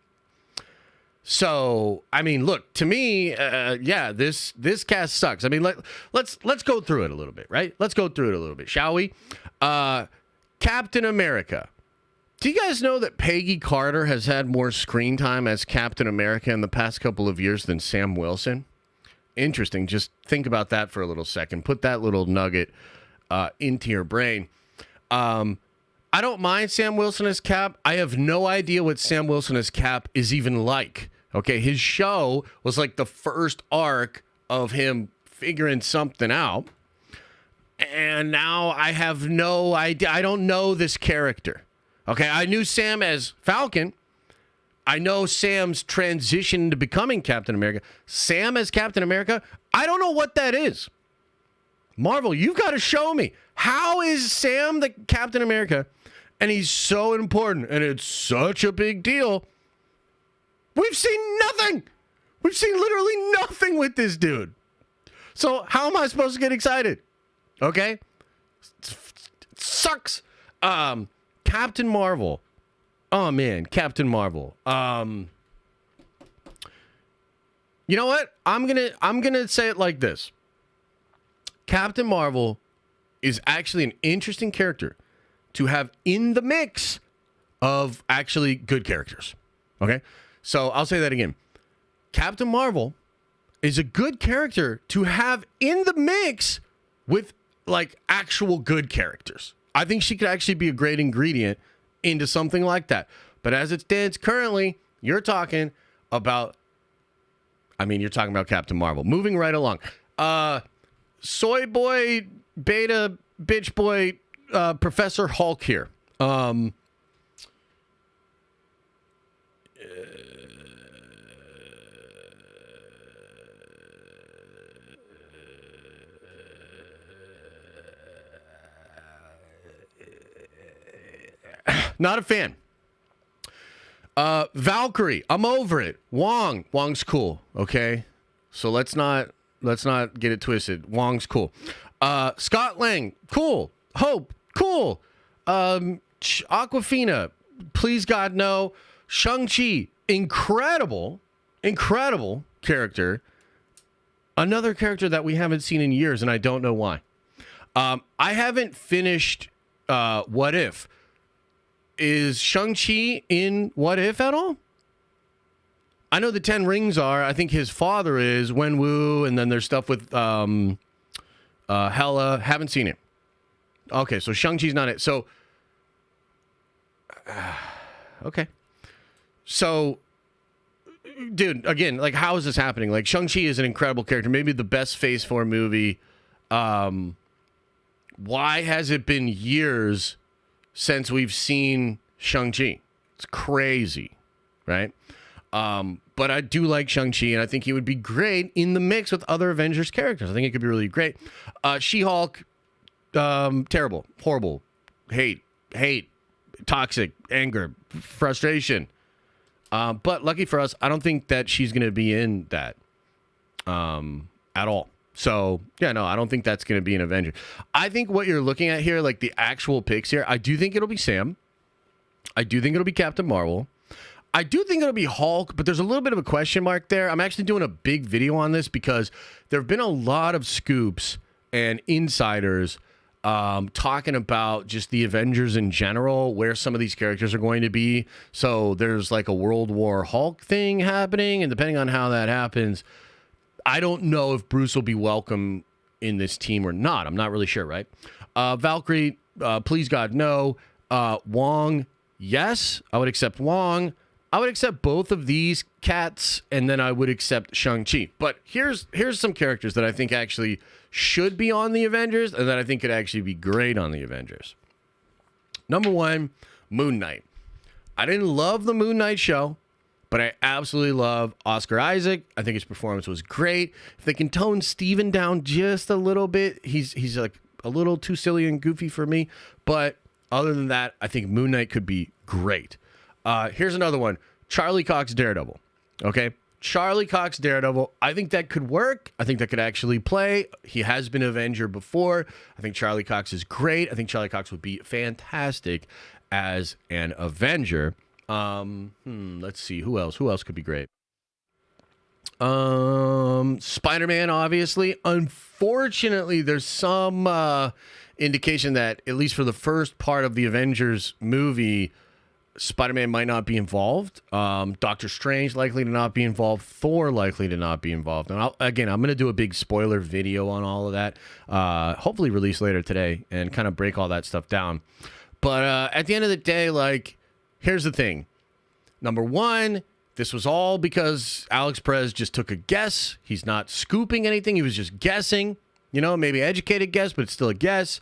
So, I mean, look, to me, yeah, this cast sucks. I mean, let's go through it a little bit, right? Let's go through it a little bit, shall we? Captain America. Do you guys know that Peggy Carter has had more screen time as Captain America in the past couple of years than Sam Wilson? Interesting. Just think about that for a little second. Put that little nugget into your brain. I don't mind Sam Wilson as Cap. I have no idea what Sam Wilson as Cap is even like. Okay, his show was like the first arc of him figuring something out. And now I have no idea. I don't know this character. Okay, I knew Sam as Falcon. I know Sam's transition to becoming Captain America. Sam as Captain America, I don't know what that is. Marvel, you've got to show me. How is Sam the Captain America? And he's so important, and it's such a big deal. We've seen nothing. We've seen literally nothing with this dude. So how am I supposed to get excited? Okay? It sucks. Captain Marvel. Oh man, Captain Marvel. You know what? I'm gonna say it like this. Captain Marvel is actually an interesting character to have in the mix of actually good characters. Okay? So I'll say that again. Captain Marvel is a good character to have in the mix with like actual good characters. I think she could actually be a great ingredient into something like that. But as it stands currently, you're talking about Captain Marvel. Moving right along. Soy boy, beta, bitch boy, Professor Hulk here. Not a fan. Valkyrie, I'm over it. Wong's cool, okay? So let's not Let's not get it twisted. Wong's cool. Scott Lang, cool. Hope, cool. Aquafina, please God no. Shang-Chi, incredible character. Another character that we haven't seen in years, and I don't know why. I haven't finished What If. Is Shang-Chi in What If at all? I know the 10 Rings are. I think his father is Wenwu, and then there's stuff with Hela. Haven't seen it. Okay, so Shang-Chi's not it. So, okay. So, dude, again, like, how is this happening? Like, Shang-Chi is an incredible character. Maybe the best Phase 4 movie. Why has it been years since we've seen Shang-Chi? It's crazy, right? But I do like Shang-Chi, and I think he would be great in the mix with other Avengers characters. I think it could be really great. She-Hulk, terrible, horrible, hate, toxic, anger, frustration. But lucky for us, I don't think that she's going to be in that at all. So, yeah, no, I don't think that's going to be an Avenger. I think what you're looking at here, like the actual picks here, I do think it'll be Sam. I do think it'll be Captain Marvel. I do think it'll be Hulk, but there's a little bit of a question mark there. I'm actually doing a big video on this because there have been a lot of scoops and insiders talking about just the Avengers in general, where some of these characters are going to be. So there's like a World War Hulk thing happening, and depending on how that happens, I don't know if Bruce will be welcome in this team or not. I'm not really sure, right? Valkyrie, please God, no. Wong, yes. I would accept Wong. I would accept both of these cats, and then I would accept Shang-Chi. But here's some characters that I think actually should be on the Avengers, and that I think could actually be great on the Avengers. Number one, Moon Knight. I didn't love the Moon Knight show, but I absolutely love Oscar Isaac. I think his performance was great. If they can tone Steven down just a little bit, he's like a little too silly and goofy for me. But other than that, I think Moon Knight could be great. Here's another one. Charlie Cox Daredevil. Okay? Charlie Cox Daredevil. I think that could work. I think that could actually play. He has been an Avenger before. I think Charlie Cox is great. I think Charlie Cox would be fantastic as an Avenger. Let's see. Who else? Who else could be great? Spider-Man, obviously. Unfortunately, there's some indication that, at least for the first part of the Avengers movie, Spider-Man might not be involved. Doctor Strange likely to not be involved. Thor likely to not be involved. And I'm going to do a big spoiler video on all of that. Hopefully release later today and kind of break all that stuff down. But at the end of the day, like, here's the thing. Number one, this was all because Alex Perez just took a guess. He's not scooping anything. He was just guessing. You know, maybe educated guess, but it's still a guess.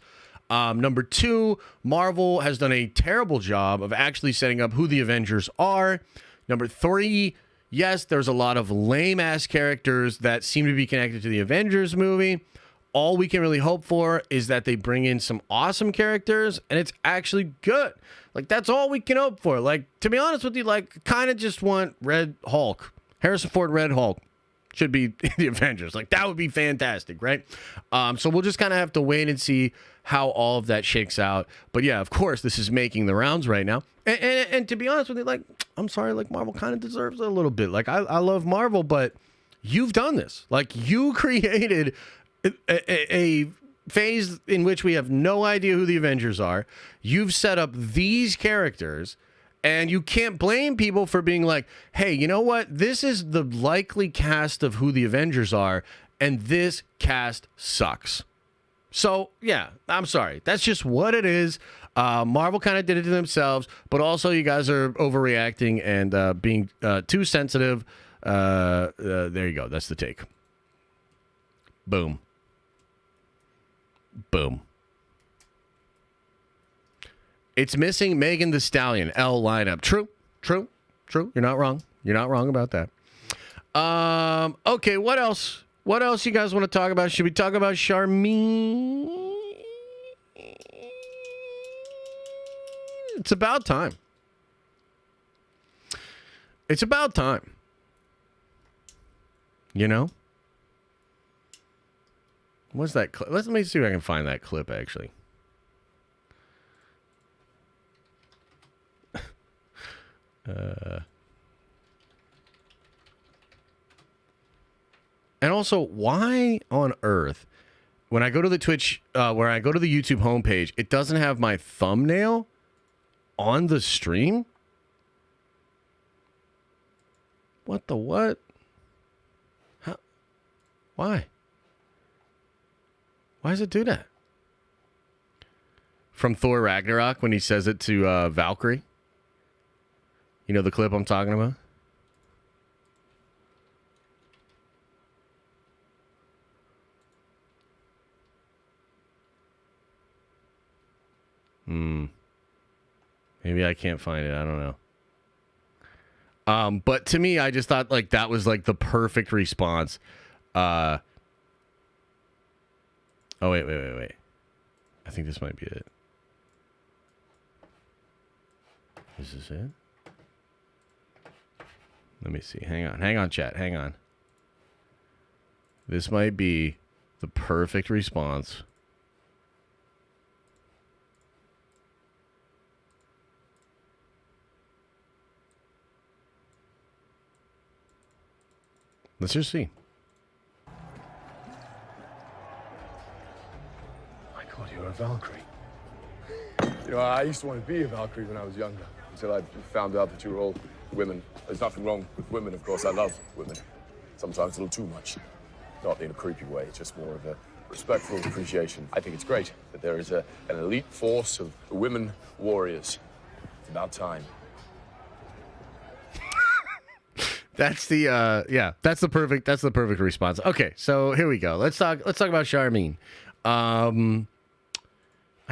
Number two, Marvel has done a terrible job of actually setting up who the Avengers are. Number three, yes, there's a lot of lame-ass characters that seem to be connected to the Avengers movie. All we can really hope for is that they bring in some awesome characters, and it's actually good. Like, that's all we can hope for. Like, to be honest with you, like, kind of just want Red Hulk. Harrison Ford Red Hulk should be the Avengers. Like, that would be fantastic, right? So we'll just kind of have to wait and see how all of that shakes out. But yeah, of course, this is making the rounds right now. And to be honest with you, like, I'm sorry, like, Marvel kind of deserves it a little bit. Like, I love Marvel, but you've done this. Like, you created a phase in which we have no idea who the Avengers are. You've set up these characters, and you can't blame people for being like, hey, you know what? This is the likely cast of who the Avengers are, and this cast sucks. So, yeah, I'm sorry. That's just what it is. Marvel kind of did it to themselves, but also you guys are overreacting and being too sensitive. There you go. That's the take. Boom. Boom. It's missing Megan Thee Stallion, L lineup. True. You're not wrong. You're not wrong about that. Okay, what else? What else you guys want to talk about? Should we talk about Charmin? It's about time. It's about time. You know? What's that clip? Let me see if I can find that clip, actually. And also, why on earth, when I go to the Twitch, where I go to the YouTube homepage, it doesn't have my thumbnail on the stream? What the what? How? Why? Why does it do that? From Thor Ragnarok, when he says it to Valkyrie. You know the clip I'm talking about? Maybe I can't find it. I don't know. But to me, I just thought like that was like the perfect response. Oh, wait. I think this might be it. Is this it? Let me see. Hang on, chat. Hang on. This might be the perfect response. Let's just see. I thought you were a Valkyrie. You know, I used to want to be a Valkyrie when I was younger, until I found out that you were all women. There's nothing wrong with women, of course. I love women. Sometimes a little too much. Not in a creepy way, just more of a respectful appreciation. I think it's great that there is an elite force of women warriors. It's about time. That's the that's the perfect response. Okay, so here we go. Let's talk about Charmin. I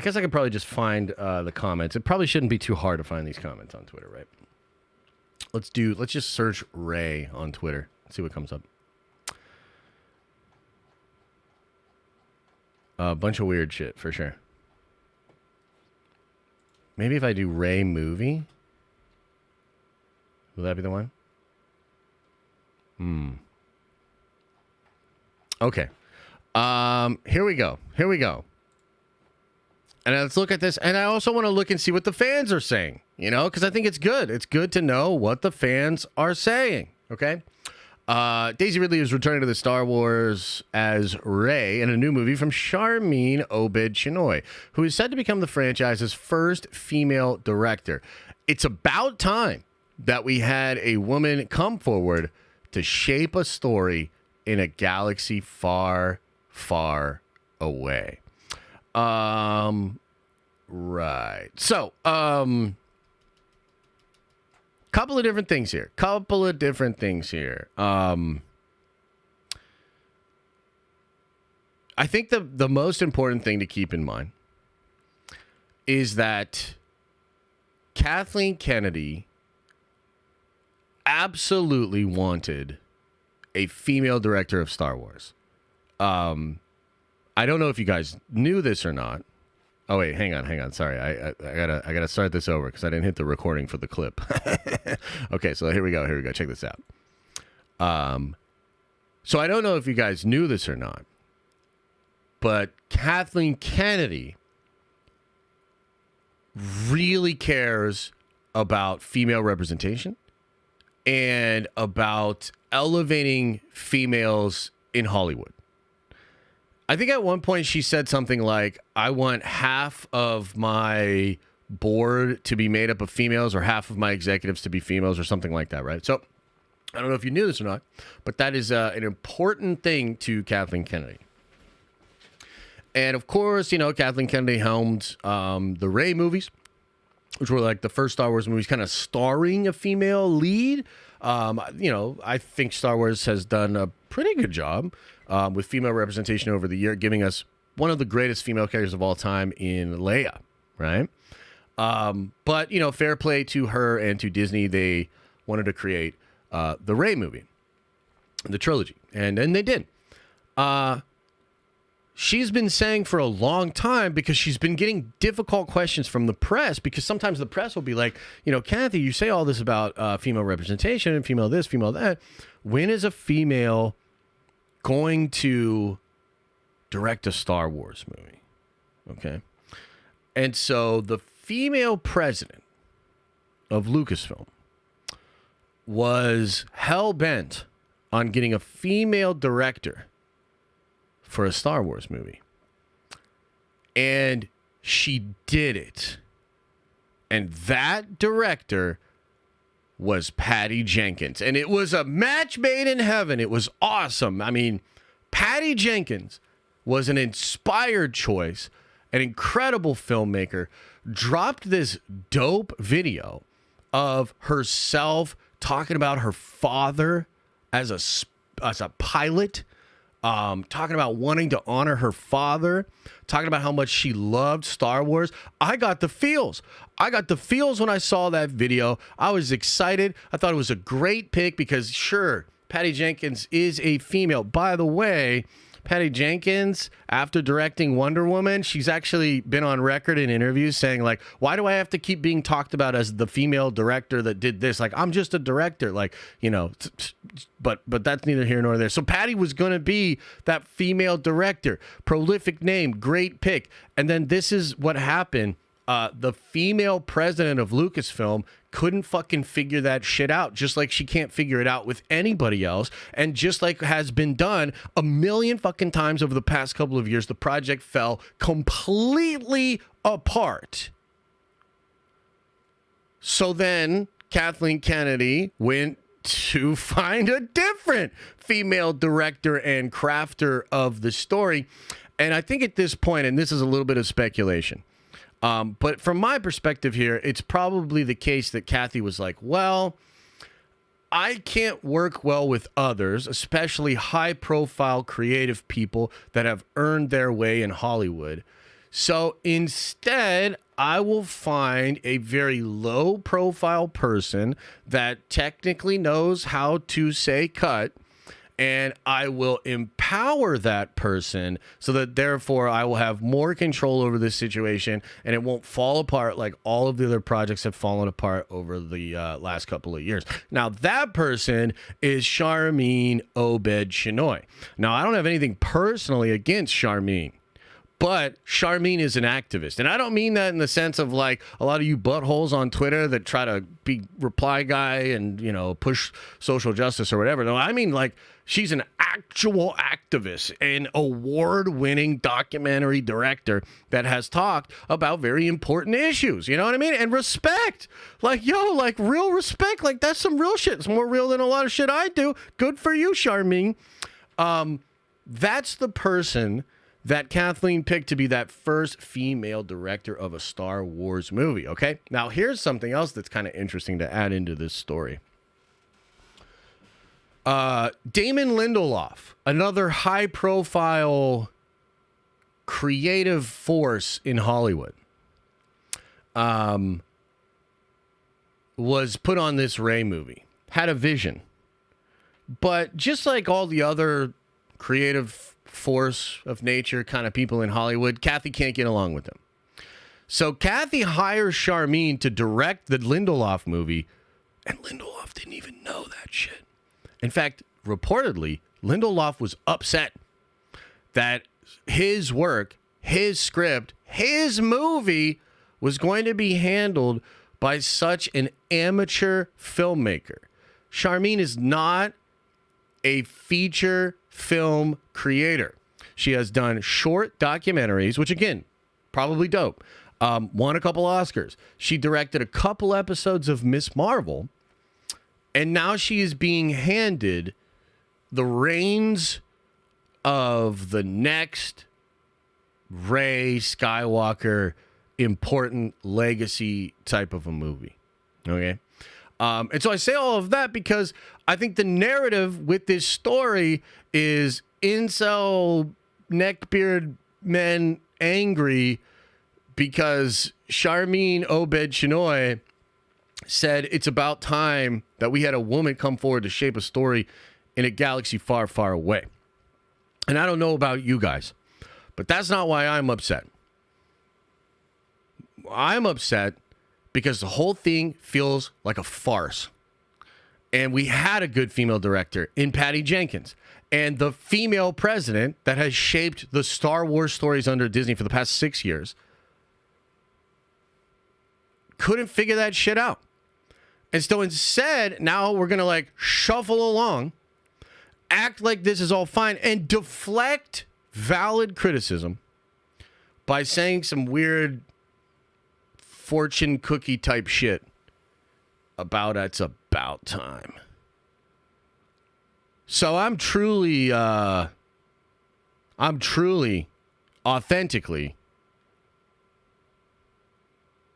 guess I could probably just find the comments. It probably shouldn't be too hard to find these comments on Twitter, right? Let's just search Ray on Twitter. See what comes up. A bunch of weird shit for sure. Maybe if I do Ray movie, will that be the one? Okay. Here we go. And let's look at this. And I also want to look and see what the fans are saying, you know, because I think it's good. It's good to know what the fans are saying. Okay. Daisy Ridley is returning to the Star Wars as Rey in a new movie from Sharmeen Obaid-Chinoy, who is said to become the franchise's first female director. It's about time that we had a woman come forward to shape a story in a galaxy far, far away. Right. So, couple of different things here. I think the most important thing to keep in mind is that Kathleen Kennedy absolutely wanted a female director of Star Wars. I don't know if you guys knew this or not. Oh wait, hang on. Sorry, I gotta start this over because I didn't hit the recording for the clip. Okay, so here we go. Check this out. So I don't know if you guys knew this or not, but Kathleen Kennedy really cares about female representation and about elevating females in Hollywood. I think at one point she said something like, I want half of my board to be made up of females or half of my executives to be females or something like that, right? So I don't know if you knew this or not, but that is an important thing to Kathleen Kennedy. And of course, you know, Kathleen Kennedy helmed the Rey movies, which were like the first Star Wars movies kind of starring a female lead. You know, I think Star Wars has done a pretty good job with female representation over the year, giving us one of the greatest female characters of all time in Leia, right? But, you know, fair play to her and to Disney. They wanted to create the Rey movie, the trilogy, and they did. She's been saying for a long time, because she's been getting difficult questions from the press, because sometimes the press will be like, you know, Kathy, you say all this about female representation and female this, female that. When is a female going to direct a Star Wars movie. Okay. And so the female president of Lucasfilm was hell-bent on getting a female director for a Star Wars movie. And she did it. And that director was Patty Jenkins. And it was a match made in heaven. It was awesome. I mean, Patty Jenkins was an inspired choice, an incredible filmmaker, dropped this dope video of herself talking about her father as a pilot, talking about wanting to honor her father, talking about how much she loved Star Wars. I got the feels. When I saw that video. I was excited. I thought it was a great pick because, sure, Patty Jenkins is a female. By the way, Patty Jenkins, after directing Wonder Woman, she's actually been on record in interviews saying, like, why do I have to keep being talked about as the female director that did this? Like, I'm just a director, like, you know, but that's neither here nor there. So Patty was going to be that female director. Prolific name, great pick. And then this is what happened. The female president of Lucasfilm couldn't fucking figure that shit out, just like she can't figure it out with anybody else. And just like has been done a million fucking times over the past couple of years, the project fell completely apart. So then Kathleen Kennedy went to find a different female director and crafter of the story. And I think at this point, and this is a little bit of speculation, but from my perspective here, it's probably the case that Kathy was like, well, I can't work well with others, especially high-profile creative people that have earned their way in Hollywood. So instead, I will find a very low-profile person that technically knows how to say cut, and I will empower that person so that therefore I will have more control over this situation and it won't fall apart like all of the other projects have fallen apart over the last couple of years. Now, that person is Sharmeen Obaid-Chinoy. Now, I don't have anything personally against Sharmeen, but Sharmeen is an activist. And I don't mean that in the sense of like a lot of you buttholes on Twitter that try to be reply guy and, you know, push social justice or whatever. No, I mean like she's an actual activist, an award-winning documentary director that has talked about very important issues. You know what I mean? And respect. Like, yo, like real respect. Like that's some real shit. It's more real than a lot of shit I do. Good for you, Sharmeen. That's the person that Kathleen picked to be that first female director of a Star Wars movie, okay? Now, here's something else that's kind of interesting to add into this story. Damon Lindelof, another high-profile creative force in Hollywood, was put on this Rey movie, had a vision. But just like all the other creative force of nature kind of people in Hollywood, Kathy can't get along with them. So Kathy hires Sharmeen to direct the Lindelof movie, and Lindelof didn't even know that shit. In fact, reportedly, Lindelof was upset that his work, his script, his movie was going to be handled by such an amateur filmmaker. Sharmeen is not a feature film creator. She has done short documentaries, which again, probably dope. Won a couple Oscars. She directed a couple episodes of Ms. Marvel, and now she is being handed the reins of the next Rey Skywalker important legacy type of a movie. Okay. And so I say all of that because I think the narrative with this story is incel neckbeard men angry because Sharmeen Obaid-Chinoy said it's about time that we had a woman come forward to shape a story in a galaxy far, far away. And I don't know about you guys, but that's not why I'm upset. I'm upset because the whole thing feels like a farce. And we had a good female director in Patty Jenkins. and the female president that has shaped the Star Wars stories under Disney for the past 6 years couldn't figure that shit out. And so instead, now we're going to like shuffle along, act like this is all fine, and deflect valid criticism by saying some weird fortune cookie type shit about it's about time. So I'm truly, authentically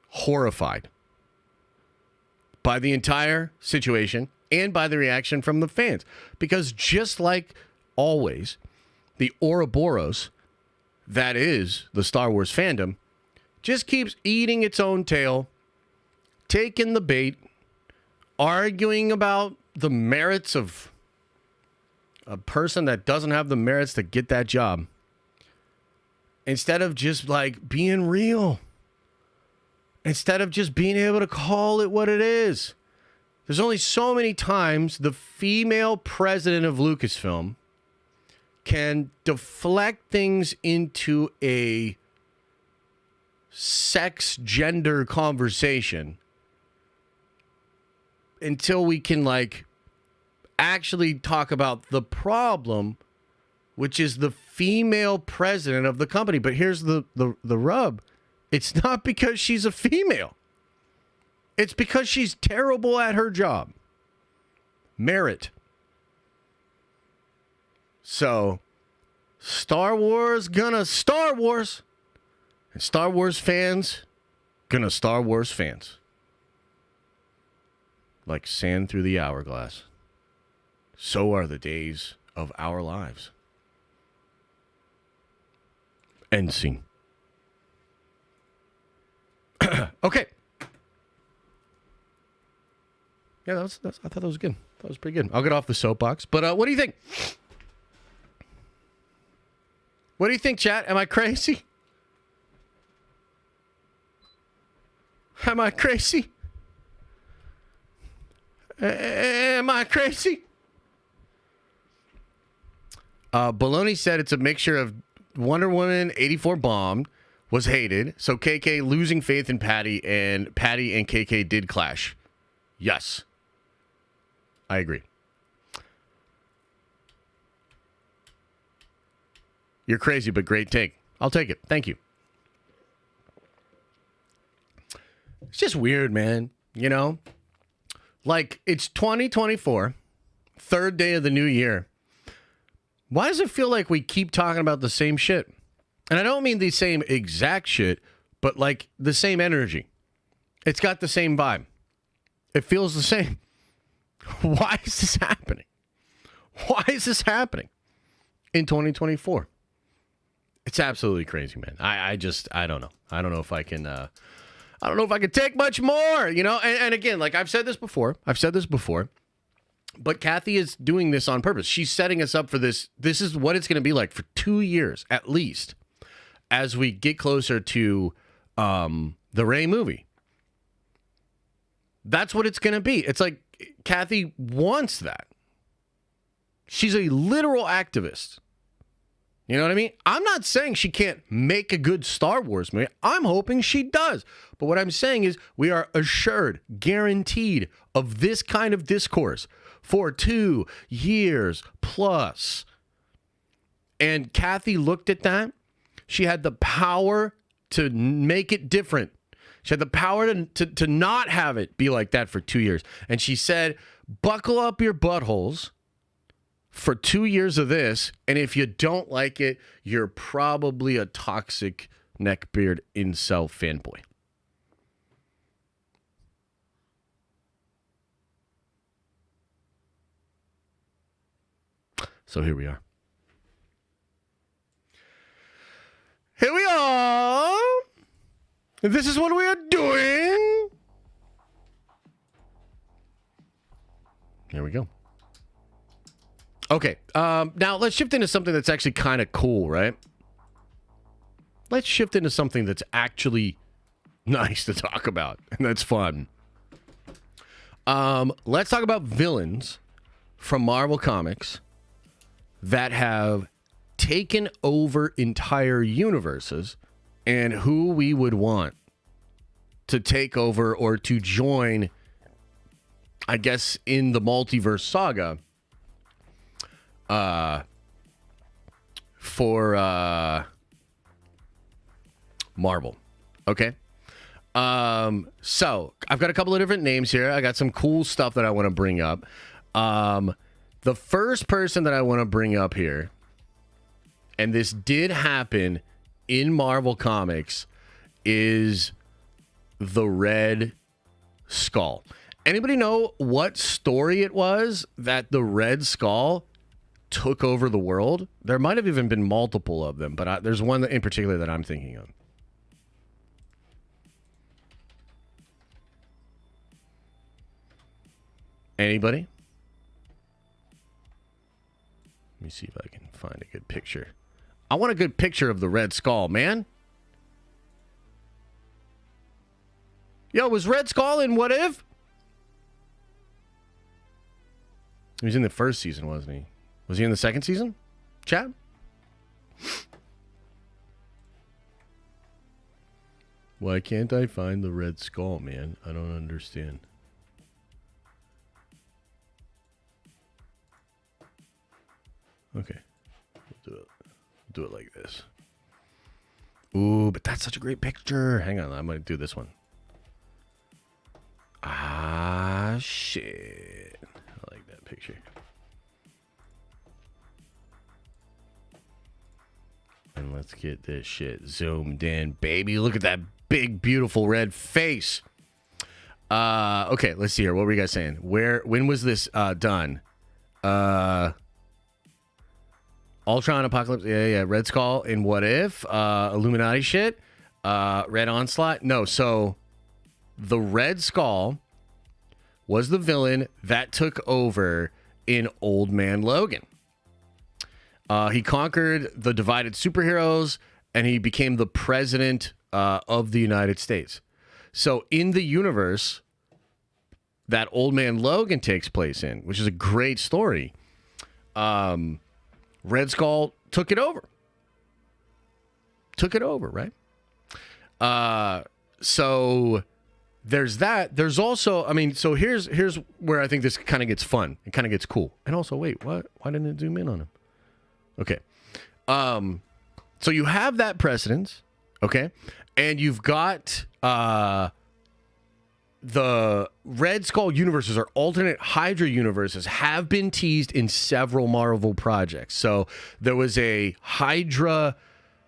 horrified by the entire situation and by the reaction from the fans. Because just like always, the Ouroboros that is the Star Wars fandom just keeps eating its own tail, taking the bait, arguing about the merits of a person that doesn't have the merits to get that job, instead of just like being real, instead of just being able to call it what it is. There's only so many times the female president of Lucasfilm can deflect things into a sex gender conversation until we can like actually talk about the problem, which is the female president of the company. But here's the rub. It's not because she's a female. It's because she's terrible at her job. Merit. So, Star Wars gonna Star Wars. And Star Wars fans gonna Star Wars fans. Like sand through the hourglass. So are the days of our lives. End scene. Okay. Yeah, that's, I thought that was good. That was pretty good. I'll get off the soapbox. But what do you think? What do you think, chat? Am I crazy? Am I crazy? Am I crazy? Baloney said it's a mixture of Wonder Woman 84 bombed, was hated, so KK losing faith in Patty and KK did clash. Yes. I agree. You're crazy, but great take. I'll take it. Thank you. It's just weird, man. You know? Like, it's 2024, third day of the new year. Why does it feel like we keep talking about the same shit? And I don't mean the same exact shit, but like the same energy. It's got the same vibe. It feels the same. Why is this happening? Why is this happening in 2024? It's absolutely crazy, man. I don't know. I don't know if I can take much more, you know? And again, like I've said this before, but Kathy is doing this on purpose. She's setting us up for this. This is what it's going to be like for 2 years, at least, as we get closer to the Rey movie. That's what it's going to be. It's like Kathy wants that. She's a literal activist. You know what I mean? I'm not saying she can't make a good Star Wars movie. I'm hoping she does. But what I'm saying is we are assured, guaranteed of this kind of discourse for 2 years plus. And Kathy looked at that. She had the power to make it different. She had the power to not have it be like that for 2 years. And she said, buckle up your buttholes for 2 years of this, and if you don't like it, you're probably a toxic neckbeard incel fanboy. So here we are. Here we are. This is what we are doing. Here we go. Okay, now let's shift into something that's actually kind of cool, right? Let's shift into something that's actually nice to talk about, and that's fun. Let's talk about villains from Marvel Comics that have taken over entire universes and who we would want to take over or to join, I guess, in the multiverse saga for Marvel. Okay. So I've got a couple of different names here. I got some cool stuff that I want to bring up. The first person that I want to bring up here, and this did happen in Marvel Comics, is the Red Skull. Anybody know what story it was that the Red Skull took over the world? There might have even been multiple of them, but there's one in particular that I'm thinking of. Anybody? Let me see if I can find a good picture. I want a good picture of the Red Skull, man. Yo, was Red Skull in What If? He was in the first season, wasn't he? Was he in the second season? Chat? Why can't I find the Red Skull, man? I don't understand. Okay. We'll do it like this. Ooh, but that's such a great picture. Hang on, I'm going to do this one. Ah, shit. I like that picture. And let's get this shit zoomed in, baby. Look at that big, beautiful red face. Okay, let's see here. What were you guys saying? When was this done? Ultron Apocalypse, yeah. Red Skull in What If, Illuminati shit, Red Onslaught. No, so the Red Skull was the villain that took over in Old Man Logan. He conquered the divided superheroes, and he became the president of the United States. So in the universe that Old Man Logan takes place in, which is a great story, Red Skull took it over. Right? So there's that. There's also, I mean, so here's where I think this kind of gets fun. It kind of gets cool. And also, wait, what? Why didn't it zoom in on him? Okay. So you have that precedence, okay? And you've got the Red Skull universes or alternate Hydra universes have been teased in several Marvel projects. So there was a Hydra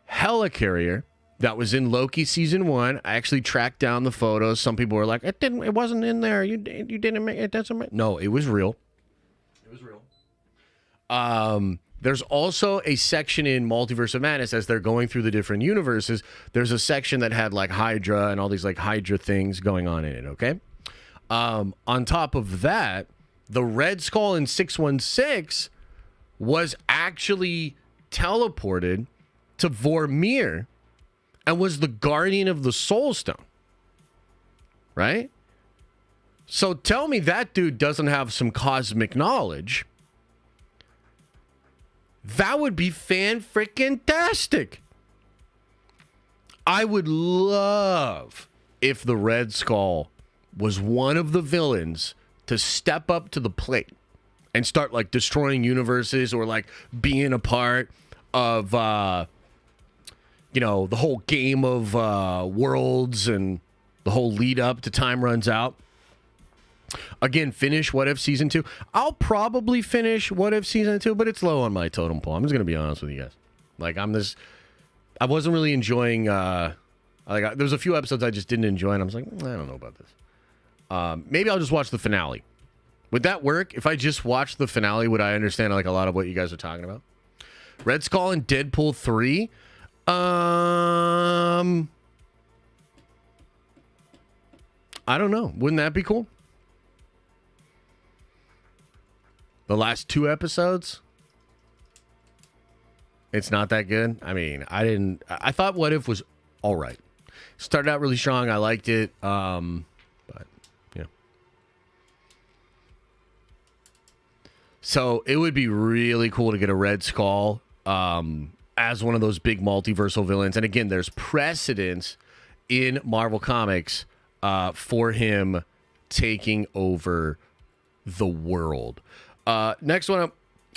helicarrier that was in Loki season 1. I actually tracked down the photos. Some people were like, it wasn't in there. You didn't make it. Doesn't make. No, it was real. It was real. There's also a section in Multiverse of Madness as they're going through the different universes. There's a section that had like Hydra and all these like Hydra things going on in it, okay? On top of that, the Red Skull in 616 was actually teleported to Vormir and was the guardian of the Soul Stone, right? So tell me that dude doesn't have some cosmic knowledge. That would be fan-freaking-tastic. I would love if the Red Skull was one of the villains to step up to the plate and start like destroying universes or like being a part of, the whole game of worlds and the whole lead up to Time Runs Out. Again, finish What If Season 2. I'll probably finish What If Season 2, but it's low on my totem pole. I'm just going to be honest with you guys. Like, I wasn't really enjoying, there was a few episodes I just didn't enjoy, and I was like, I don't know about this. Maybe I'll just watch the finale. Would that work? If I just watched the finale, would I understand, like, a lot of what you guys are talking about? Red Skull and Deadpool 3? I don't know. Wouldn't that be cool? The last 2 episodes, it's not that good. I mean, I thought What If was all right. Started out really strong. I liked it. But, yeah. So it would be really cool to get a Red Skull as one of those big multiversal villains. And again, there's precedence in Marvel Comics for him taking over the world. Next one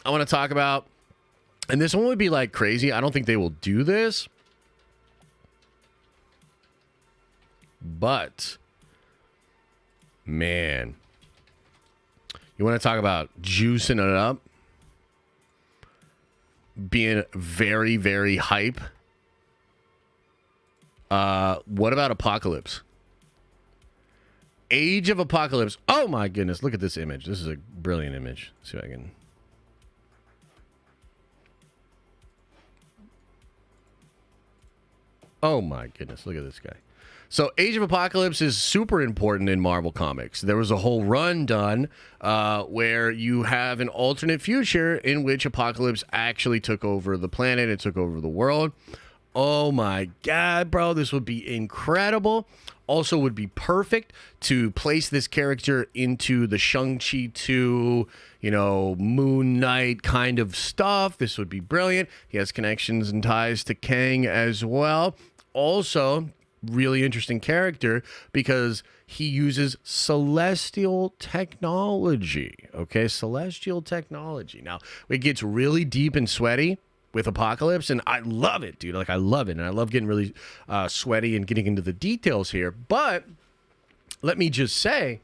I want to talk about, and this one would be like crazy. I don't think they will do this, but man, you want to talk about juicing it up, being very, very hype. What about Apocalypse? Age of Apocalypse. Oh my goodness, look at this image. This is a brilliant image. Let's see if I can. Oh my goodness, look at this guy. So Age of Apocalypse is super important in Marvel Comics. There was a whole run done where you have an alternate future in which Apocalypse actually took over the planet. It took over the world. Oh my God, bro, this would be incredible. Also would be perfect to place this character into the Shang-Chi 2, Moon Knight kind of stuff. This would be brilliant. He has connections and ties to Kang as well. Also, really interesting character because he uses celestial technology. Okay, celestial technology. Now, it gets really deep and sweaty with Apocalypse, and I love it, dude. Like, I love it, and I love getting really sweaty and getting into the details here. But let me just say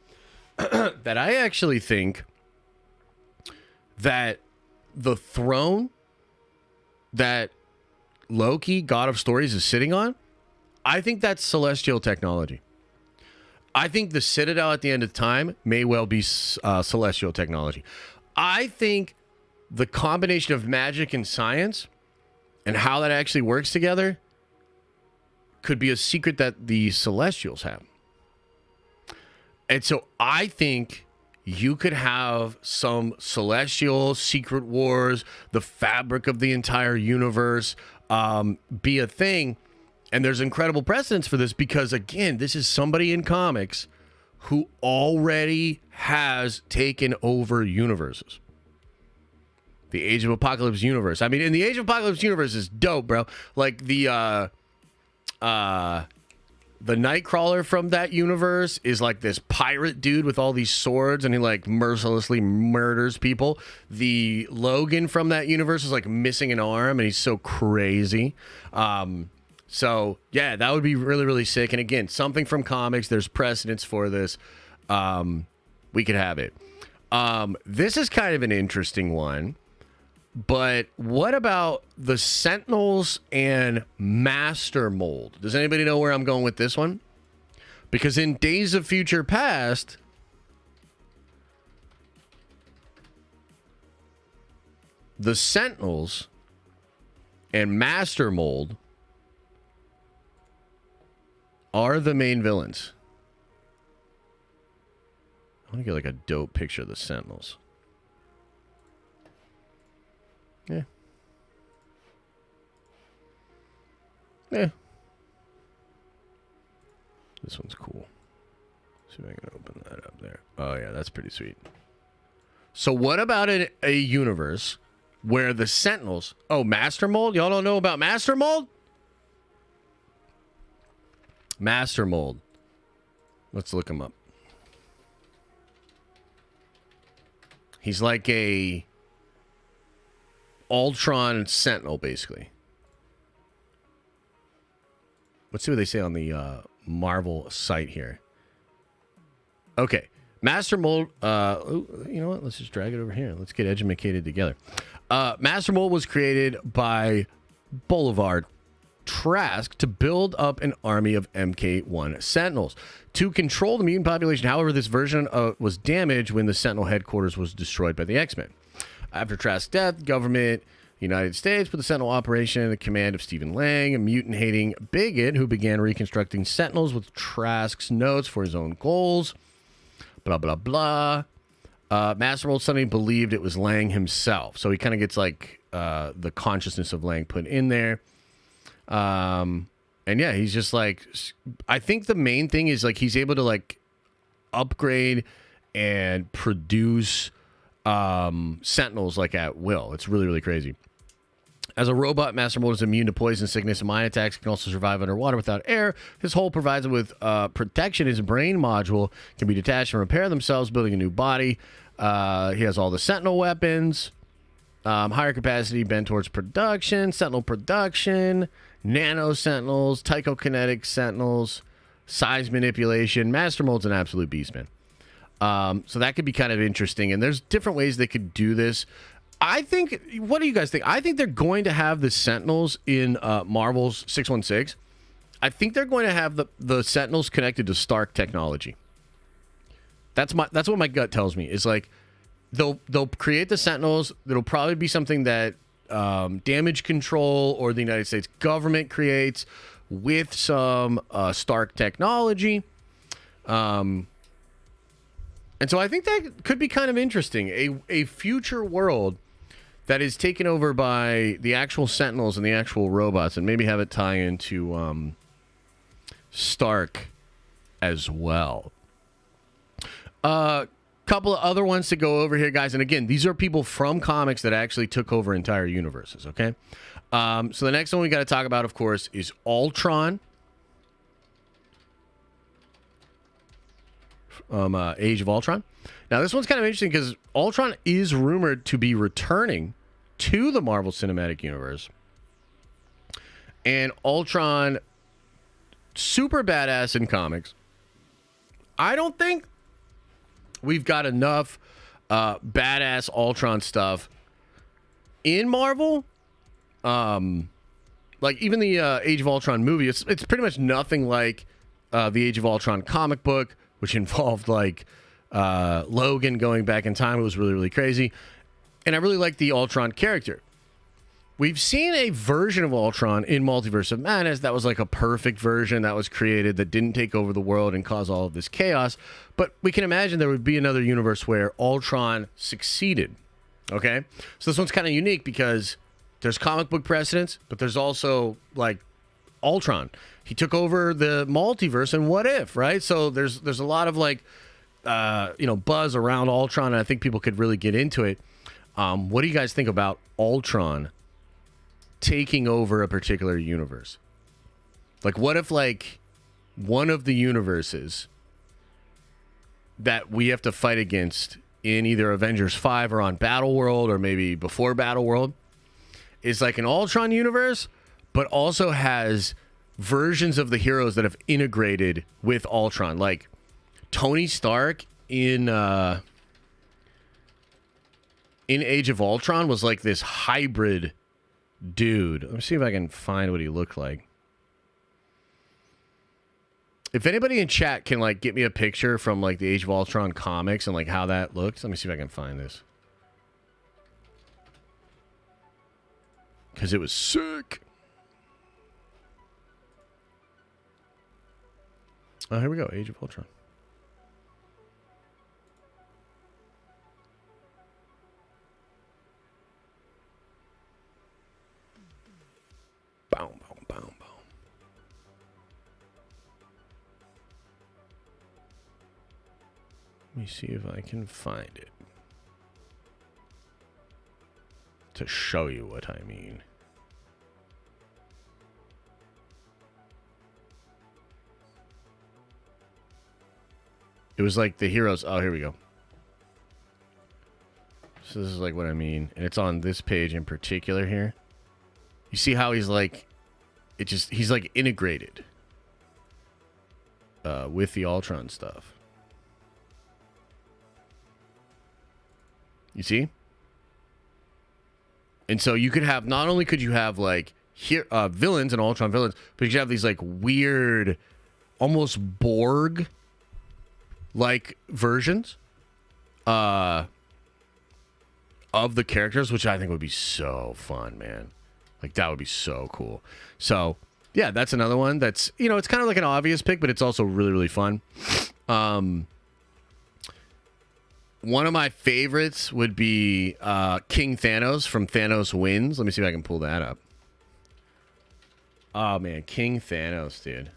that I actually think that the throne that Loki, God of Stories, is sitting on, I think that's celestial technology. I think the Citadel at the end of time may well be celestial technology. I think the combination of magic and science and how that actually works together could be a secret that the Celestials have. And so I think you could have some celestial secret wars, the fabric of the entire universe, be a thing. And there's incredible precedence for this because, again, this is somebody in comics who already has taken over universes. The Age of Apocalypse universe. I mean, in the Age of Apocalypse universe is dope, bro. Like the Nightcrawler from that universe is like this pirate dude with all these swords, and he like mercilessly murders people. The Logan from that universe is like missing an arm, and he's so crazy. So yeah, that would be really, really sick. And again, something from comics. There's precedence for this. We could have it. This is kind of an interesting one. But what about the Sentinels and Master Mold? Does anybody know where I'm going with this one? Because in Days of Future Past, the Sentinels and Master Mold are the main villains. I want to get like a dope picture of the Sentinels. Yeah. Yeah. This one's cool. See if I can open that up there. Oh, yeah, that's pretty sweet. So what about a universe where the Sentinels... Oh, Master Mold? Y'all don't know about Master Mold? Master Mold. Let's look him up. He's like a Ultron Sentinel, basically. Let's see what they say on the Marvel site here. Okay. Master Mold, you know what? Let's just drag it over here. Let's get educated together. Master Mold was created by Boulevard Trask to build up an army of MK1 Sentinels to control the mutant population. However, this version was damaged when the Sentinel headquarters was destroyed by the X-Men. After Trask's death, government, United States, put the Sentinel operation in the command of Stephen Lang, a mutant-hating bigot who began reconstructing Sentinels with Trask's notes for his own goals. Blah, blah, blah. Master Mold suddenly believed it was Lang himself. So he kind of gets like the consciousness of Lang put in there. And yeah, he's just like, I think the main thing is like he's able to like upgrade and produce sentinels like at will. It's really, really crazy. As a robot, Master Mold is immune to poison, sickness, and mind attacks. Can also survive underwater without air. His hull provides him with protection. His brain module can be detached and repair themselves, building a new body. He has all the Sentinel weapons. Higher capacity bent towards production. Sentinel production. Nano Sentinels. Tychokinetic Sentinels. Size manipulation. Master Mold's an absolute beast, man. So that could be kind of interesting. And there's different ways they could do this. I think, what do you guys think? I think they're going to have the Sentinels in Marvel's 616. I think they're going to have the Sentinels connected to Stark technology. That's what my gut tells me. Is like they'll create the Sentinels. It'll probably be something that damage control or the United States government creates with some Stark technology. And so I think that could be kind of interesting. A future world that is taken over by the actual Sentinels and the actual robots, and maybe have it tie into Stark as well. Couple of other ones to go over here, guys. And again, these are people from comics that actually took over entire universes, okay? So the next one we got to talk about, of course, is Ultron. Age of Ultron. Now, this one's kind of interesting because Ultron is rumored to be returning to the Marvel Cinematic Universe. And Ultron, super badass in comics. I don't think we've got enough badass Ultron stuff in Marvel. Like even the Age of Ultron movie, it's pretty much nothing like the Age of Ultron comic book, which involved like Logan going back in time. It was really, really crazy. And I really like the Ultron character. We've seen a version of Ultron in Multiverse of Madness that was like a perfect version that was created that didn't take over the world and cause all of this chaos. But we can imagine there would be another universe where Ultron succeeded. Okay? So this one's kind of unique because there's comic book precedents, but there's also like Ultron. He took over the multiverse and What If, right? So there's a lot of like buzz around Ultron, and I think people could really get into it. What do you guys think about Ultron taking over a particular universe? Like, what if like one of the universes that we have to fight against in either Avengers 5 or on Battleworld or maybe before Battleworld is like an Ultron universe, but also has versions of the heroes that have integrated with Ultron, like Tony Stark in Age of Ultron was like this hybrid dude. Let me see if I can find what he looked like. If anybody in chat can like get me a picture from like the Age of Ultron comics and like how that looked, let me see if I can find this. Because it was sick. Oh, here we go. Age of Ultron. Boom, boom, boom, boom. Let me see if I can find it to show you what I mean. It was like the heroes. Oh, here we go. So this is like what I mean. And it's on this page in particular here. You see how he's like, he's like integrated with the Ultron stuff. You see? And so you could have, not only could you have like here villains and Ultron villains, but you could have these like weird, almost Borg like versions of the characters, which I think would be so fun, man. Like that would be so cool. So yeah, that's another one that's, it's kind of like an obvious pick, but it's also really, really fun. One of my favorites would be King Thanos from Thanos Wins. Let me see if I can pull that up. Oh man, King Thanos, dude.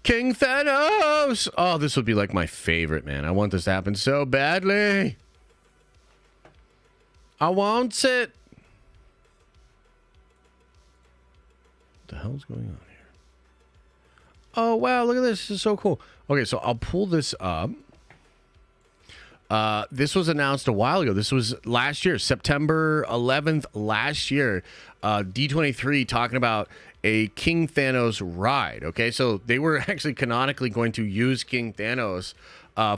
King Thanos. Oh, this would be like my favorite, man. I want this to happen so badly. I want it. What the hell's going on here? Oh, wow. Look at this. This is so cool. Okay, so I'll pull this up. This was announced a while ago. This was last year, September 11th last year. D23 talking about a King Thanos ride. Okay, so they were actually canonically going to use King Thanos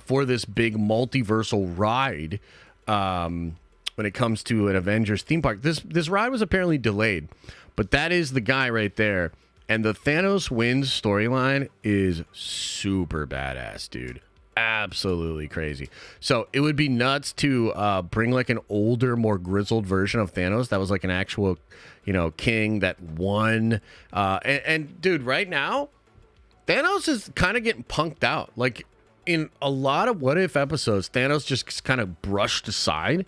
for this big multiversal ride when it comes to an Avengers theme park. This ride was apparently delayed, but that is the guy right there. And the Thanos wins storyline is super badass, dude. Absolutely crazy. So it would be nuts to bring like an older, more grizzled version of Thanos that was like an actual, you know, king that won. And dude, right now, Thanos is kind of getting punked out. Like in a lot of What If episodes, Thanos just kind of brushed aside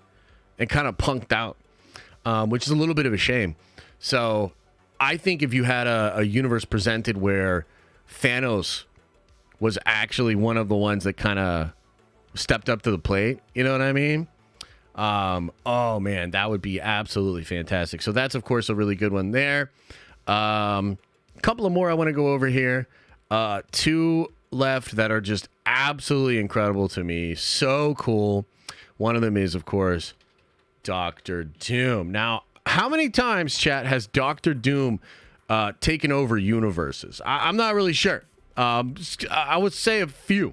and kind of punked out, which is a little bit of a shame. So I think if you had a universe presented where Thanos was actually one of the ones that kind of stepped up to the plate, you know what I mean? Oh man, that would be absolutely fantastic. So that's of course a really good one there. A couple of more I want to go over here. Two left that are just absolutely incredible to me. So cool. One of them is of course Doctor Doom. Now, how many times, chat, has Doctor Doom taken over universes? I'm not really sure. I would say a few.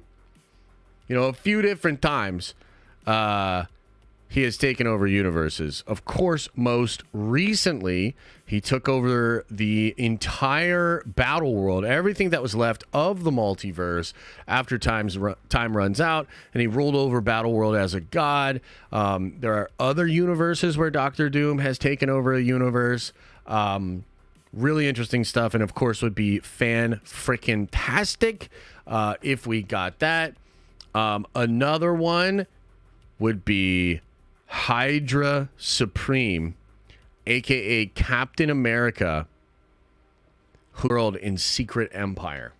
You know, a few different times he has taken over universes. Of course, most recently, he took over the entire battle world, everything that was left of the multiverse after time runs out, and he ruled over battle world as a god. There are other universes where Doctor Doom has taken over a universe. Really interesting stuff, and of course would be fan-frickin-tastic if we got that. Another one would be Hydra Supreme, aka Captain America, world in Secret Empire.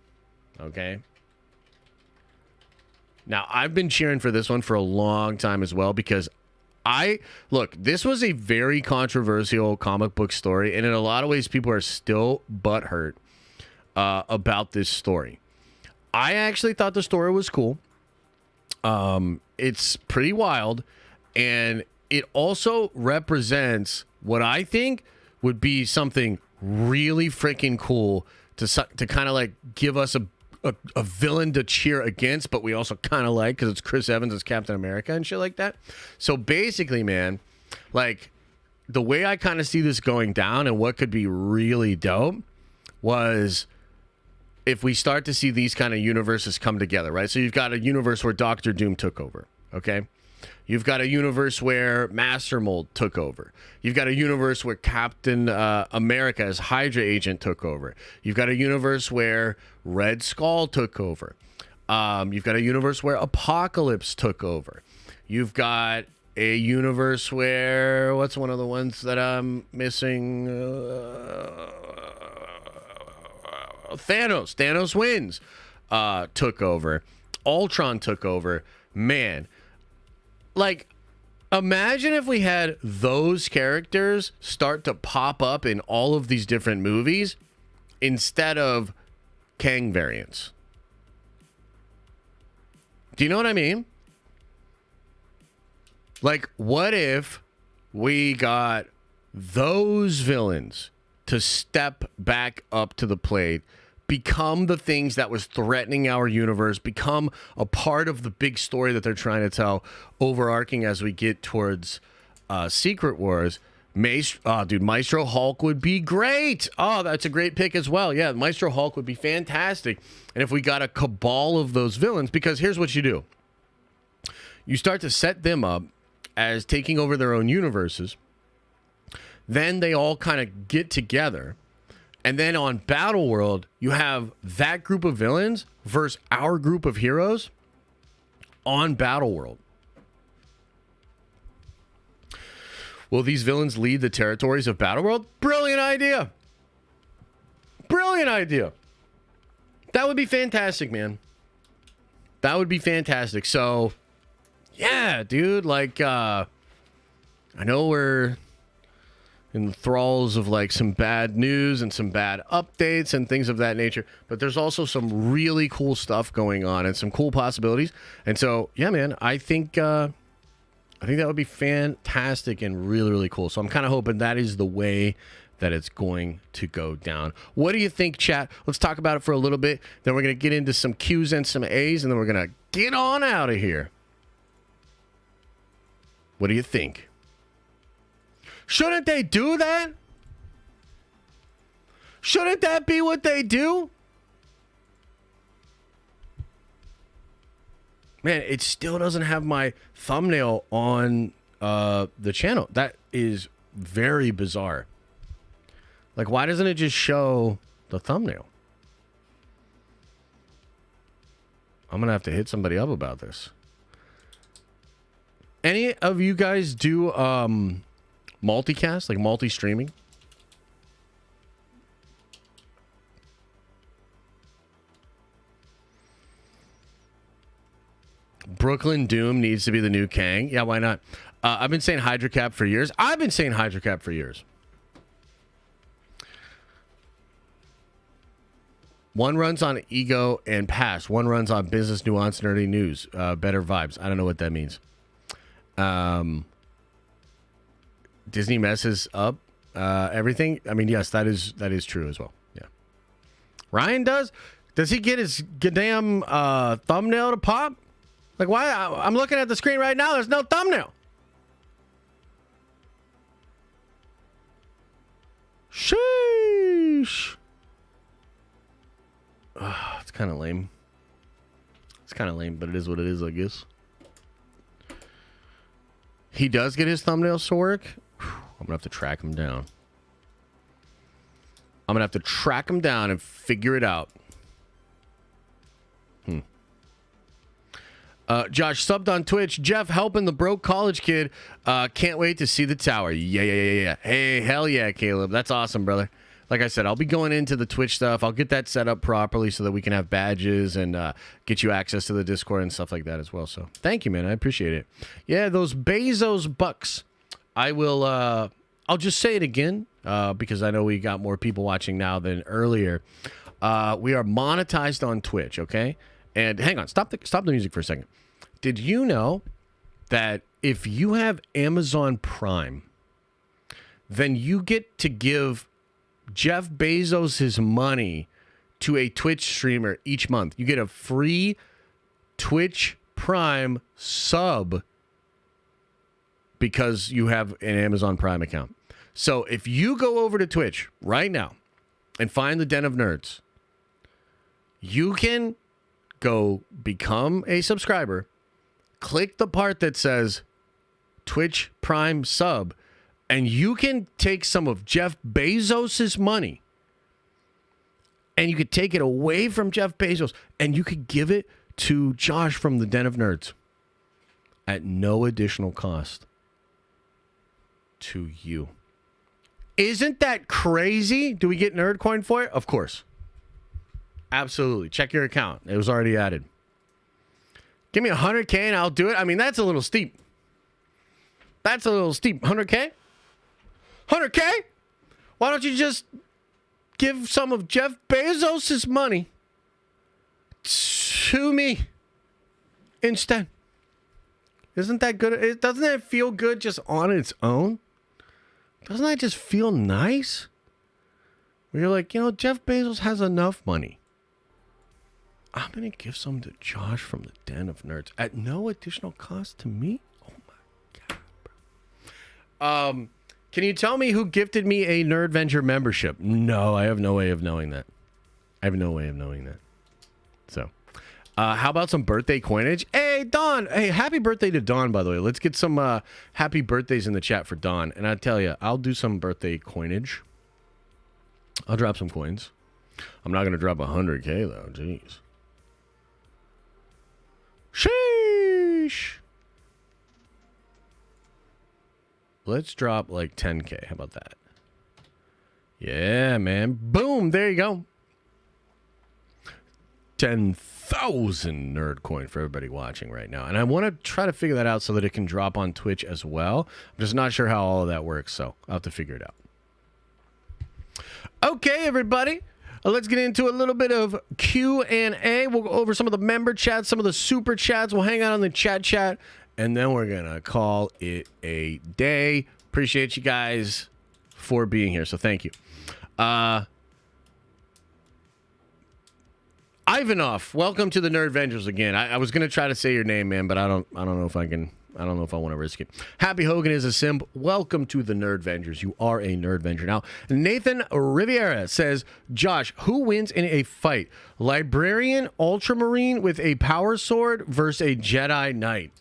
Okay. Now, I've been cheering for this one for a long time as well because look, this was a very controversial comic book story, and in a lot of ways, people are still butthurt about this story. I actually thought the story was cool. It's pretty wild, and it also represents what I think would be something really freaking cool to kind of like give us a villain to cheer against, but we also kind of like because it's Chris Evans as Captain America and shit like that. So basically, man, like the way I kind of see this going down and what could be really dope was if we start to see these kind of universes come together, right? So you've got a universe where Doctor Doom took over, okay? You've got a universe where Master Mold took over. You've got a universe where Captain America as Hydra agent took over. You've got a universe where Red Skull took over. You've got a universe where Apocalypse took over. You've got a universe where, what's one of the ones that I'm missing? Thanos. Thanos wins. Took over. Ultron took over. Man. Like, imagine if we had those characters start to pop up in all of these different movies instead of Kang variants. Do you know what I mean? Like, what if we got those villains to step back up to the plate, become the things that was threatening our universe, become a part of the big story that they're trying to tell, overarching as we get towards Secret Wars. Maestro Hulk would be great. Oh, that's a great pick as well. Yeah, Maestro Hulk would be fantastic. And if we got a cabal of those villains, because here's what you do. You start to set them up as taking over their own universes. Then they all kind of get together. And then on Battle World, you have that group of villains versus our group of heroes on Battle World. Will these villains lead the territories of Battle World? Brilliant idea. Brilliant idea. That would be fantastic, man. That would be fantastic. So, yeah, dude, like, I know we're in the thralls of, like, some bad news and some bad updates and things of that nature, but there's also some really cool stuff going on and some cool possibilities. And so, yeah, man, I think that would be fantastic and really, really cool. So I'm kind of hoping that is the way that it's going to go down. What do you think, chat? Let's talk about it for a little bit. Then we're going to get into some Q's and some A's, and then we're going to get on out of here. What do you think? Shouldn't they do that? Shouldn't that be what they do? Man, it still doesn't have my thumbnail on the channel. That is very bizarre. Like, why doesn't it just show the thumbnail? I'm going to have to hit somebody up about this. Any of you guys do multicast, like multi-streaming? Brooklyn Doom needs to be the new Kang. Yeah, why not? I've been saying Hydra Cap for years. One runs on ego and past. One runs on business, nuance, nerdy news. Better vibes. I don't know what that means. Disney messes up everything. I mean, yes, that is true as well. Yeah. Ryan does? Does he get his goddamn thumbnail to pop? Like, why? I'm looking at the screen right now. There's no thumbnail. Sheesh. It's kind of lame. It's kind of lame, but it is what it is, I guess. He does get his thumbnails to work. Whew, I'm going to have to track him down. I'm going to have to track him down and figure it out. Josh subbed on Twitch. Jeff helping the broke college kid. Can't wait to see the tower. Yeah. Hey, hell yeah, Caleb. That's awesome, brother. Like I said, I'll be going into the Twitch stuff. I'll get that set up properly so that we can have badges and get you access to the Discord and stuff like that as well. So thank you, man. I appreciate it. Yeah, those Bezos bucks. I will. I'll just say it again because I know we got more people watching now than earlier. We are monetized on Twitch, okay? And hang on, stop the music for a second. Did you know that if you have Amazon Prime, then you get to give Jeff Bezos his money to a Twitch streamer each month? You get a free Twitch Prime sub because you have an Amazon Prime account. So if you go over to Twitch right now and find the Den of Nerds, you can go become a subscriber, click the part that says Twitch Prime sub, and you can take some of Jeff Bezos' money and you could take it away from Jeff Bezos and you could give it to Josh from the Den of Nerds at no additional cost to you. Isn't that crazy? Do we get Nerd Coin for it? Of course. Absolutely. Check your account. It was already added. Give me 100K and I'll do it. I mean, that's a little steep. 100K? 100K? Why don't you just give some of Jeff Bezos' money to me instead? Isn't that good? Doesn't that feel good just on its own? Doesn't that just feel nice? Where you're like, Jeff Bezos has enough money. I'm going to give some to Josh from the Den of Nerds at no additional cost to me? Oh, my God, bro. Can you tell me who gifted me a Nerdventure membership? No, I have no way of knowing that. So, how about some birthday coinage? Hey, Dawn. Hey, happy birthday to Dawn, by the way. Let's get some happy birthdays in the chat for Dawn. And I tell you, I'll do some birthday coinage. I'll drop some coins. I'm not going to drop 100K, though. Jeez. Sheesh. Let's drop like 10K. How about that? Yeah, man. Boom. There you go. 10,000 nerd coin for everybody watching right now. And I want to try to figure that out so that it can drop on Twitch as well. I'm just not sure how all of that works, so I'll have to figure it out. Okay, everybody. Let's get into a little bit of Q&A. We'll go over some of the member chats, some of the super chats. We'll hang out on the chat, and then we're going to call it a day. Appreciate you guys for being here, so thank you. Ivanov, welcome to the Nerd Avengers again. I was going to try to say your name, man, but I don't know if I can. I don't know if I want to risk it. Happy Hogan is a simp. Welcome to the Nerd Avengers. You are a Nerd Avenger now. Nathan Riviera says, Josh, who wins in a fight? Librarian Ultramarine with a power sword versus a Jedi Knight?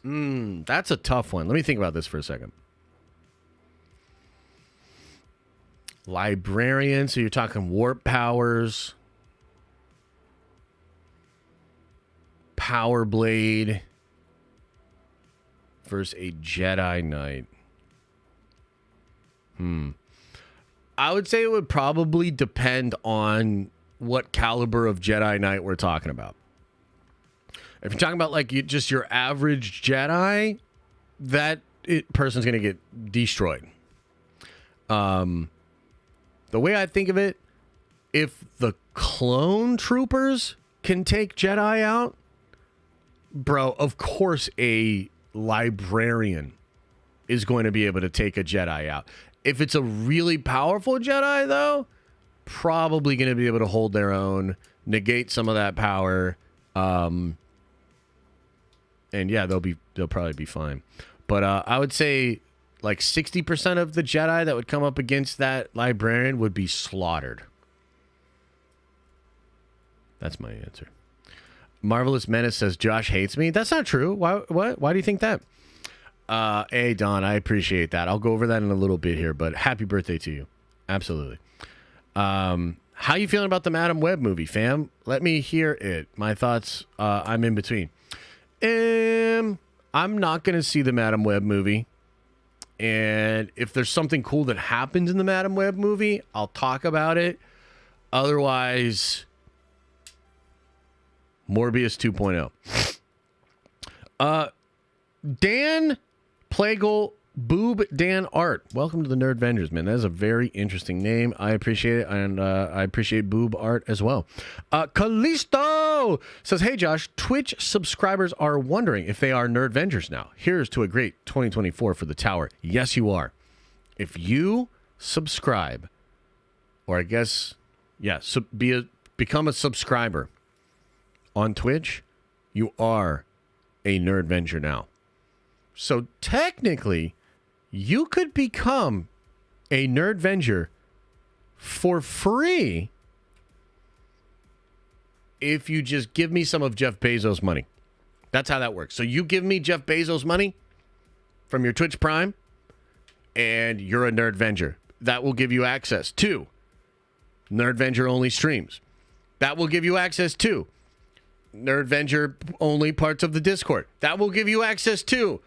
That's a tough one. Let me think about this for a second. Librarian, so you're talking warp powers. Power Blade versus a Jedi Knight. I would say it would probably depend on what caliber of Jedi Knight we're talking about. If you're talking about like just your average Jedi, that person's going to get destroyed. The way I think of it, if the clone troopers can take Jedi out, bro, of course a librarian is going to be able to take a Jedi out. If it's a really powerful Jedi, though, probably going to be able to hold their own, negate some of that power, and yeah, they'll probably be fine. But I would say like 60% of the Jedi that would come up against that librarian would be slaughtered. That's my answer. Marvelous Menace says Josh hates me. That's not true. Why do you think that? Hey, Don, I appreciate that. I'll go over that in a little bit here, but happy birthday to you. Absolutely. How you feeling about the Madam Web movie, fam? Let me hear it. My thoughts, I'm in between. I'm not going to see the Madam Web movie. And if there's something cool that happens in the Madam Web movie, I'll talk about it. Otherwise, Morbius 2.0. Dan Plagle Boob Dan Art. Welcome to the Nerd Avengers, man. That is a very interesting name. I appreciate it, and I appreciate Boob Art as well. Callisto says, hey, Josh, Twitch subscribers are wondering if they are Nerd Avengers now. Here's to a great 2024 for the Tower. Yes, you are. If you subscribe, or I guess, yeah, become a subscriber on Twitch, you are a Nerd Avenger now. So technically, you could become a Nerd Avenger for free if you just give me some of Jeff Bezos' money. That's how that works. So you give me Jeff Bezos' money from your Twitch Prime, and you're a Nerd Avenger. That will give you access to Nerd Avenger only streams. That will give you access to Nerd Avenger only parts of the Discord. That will give you access to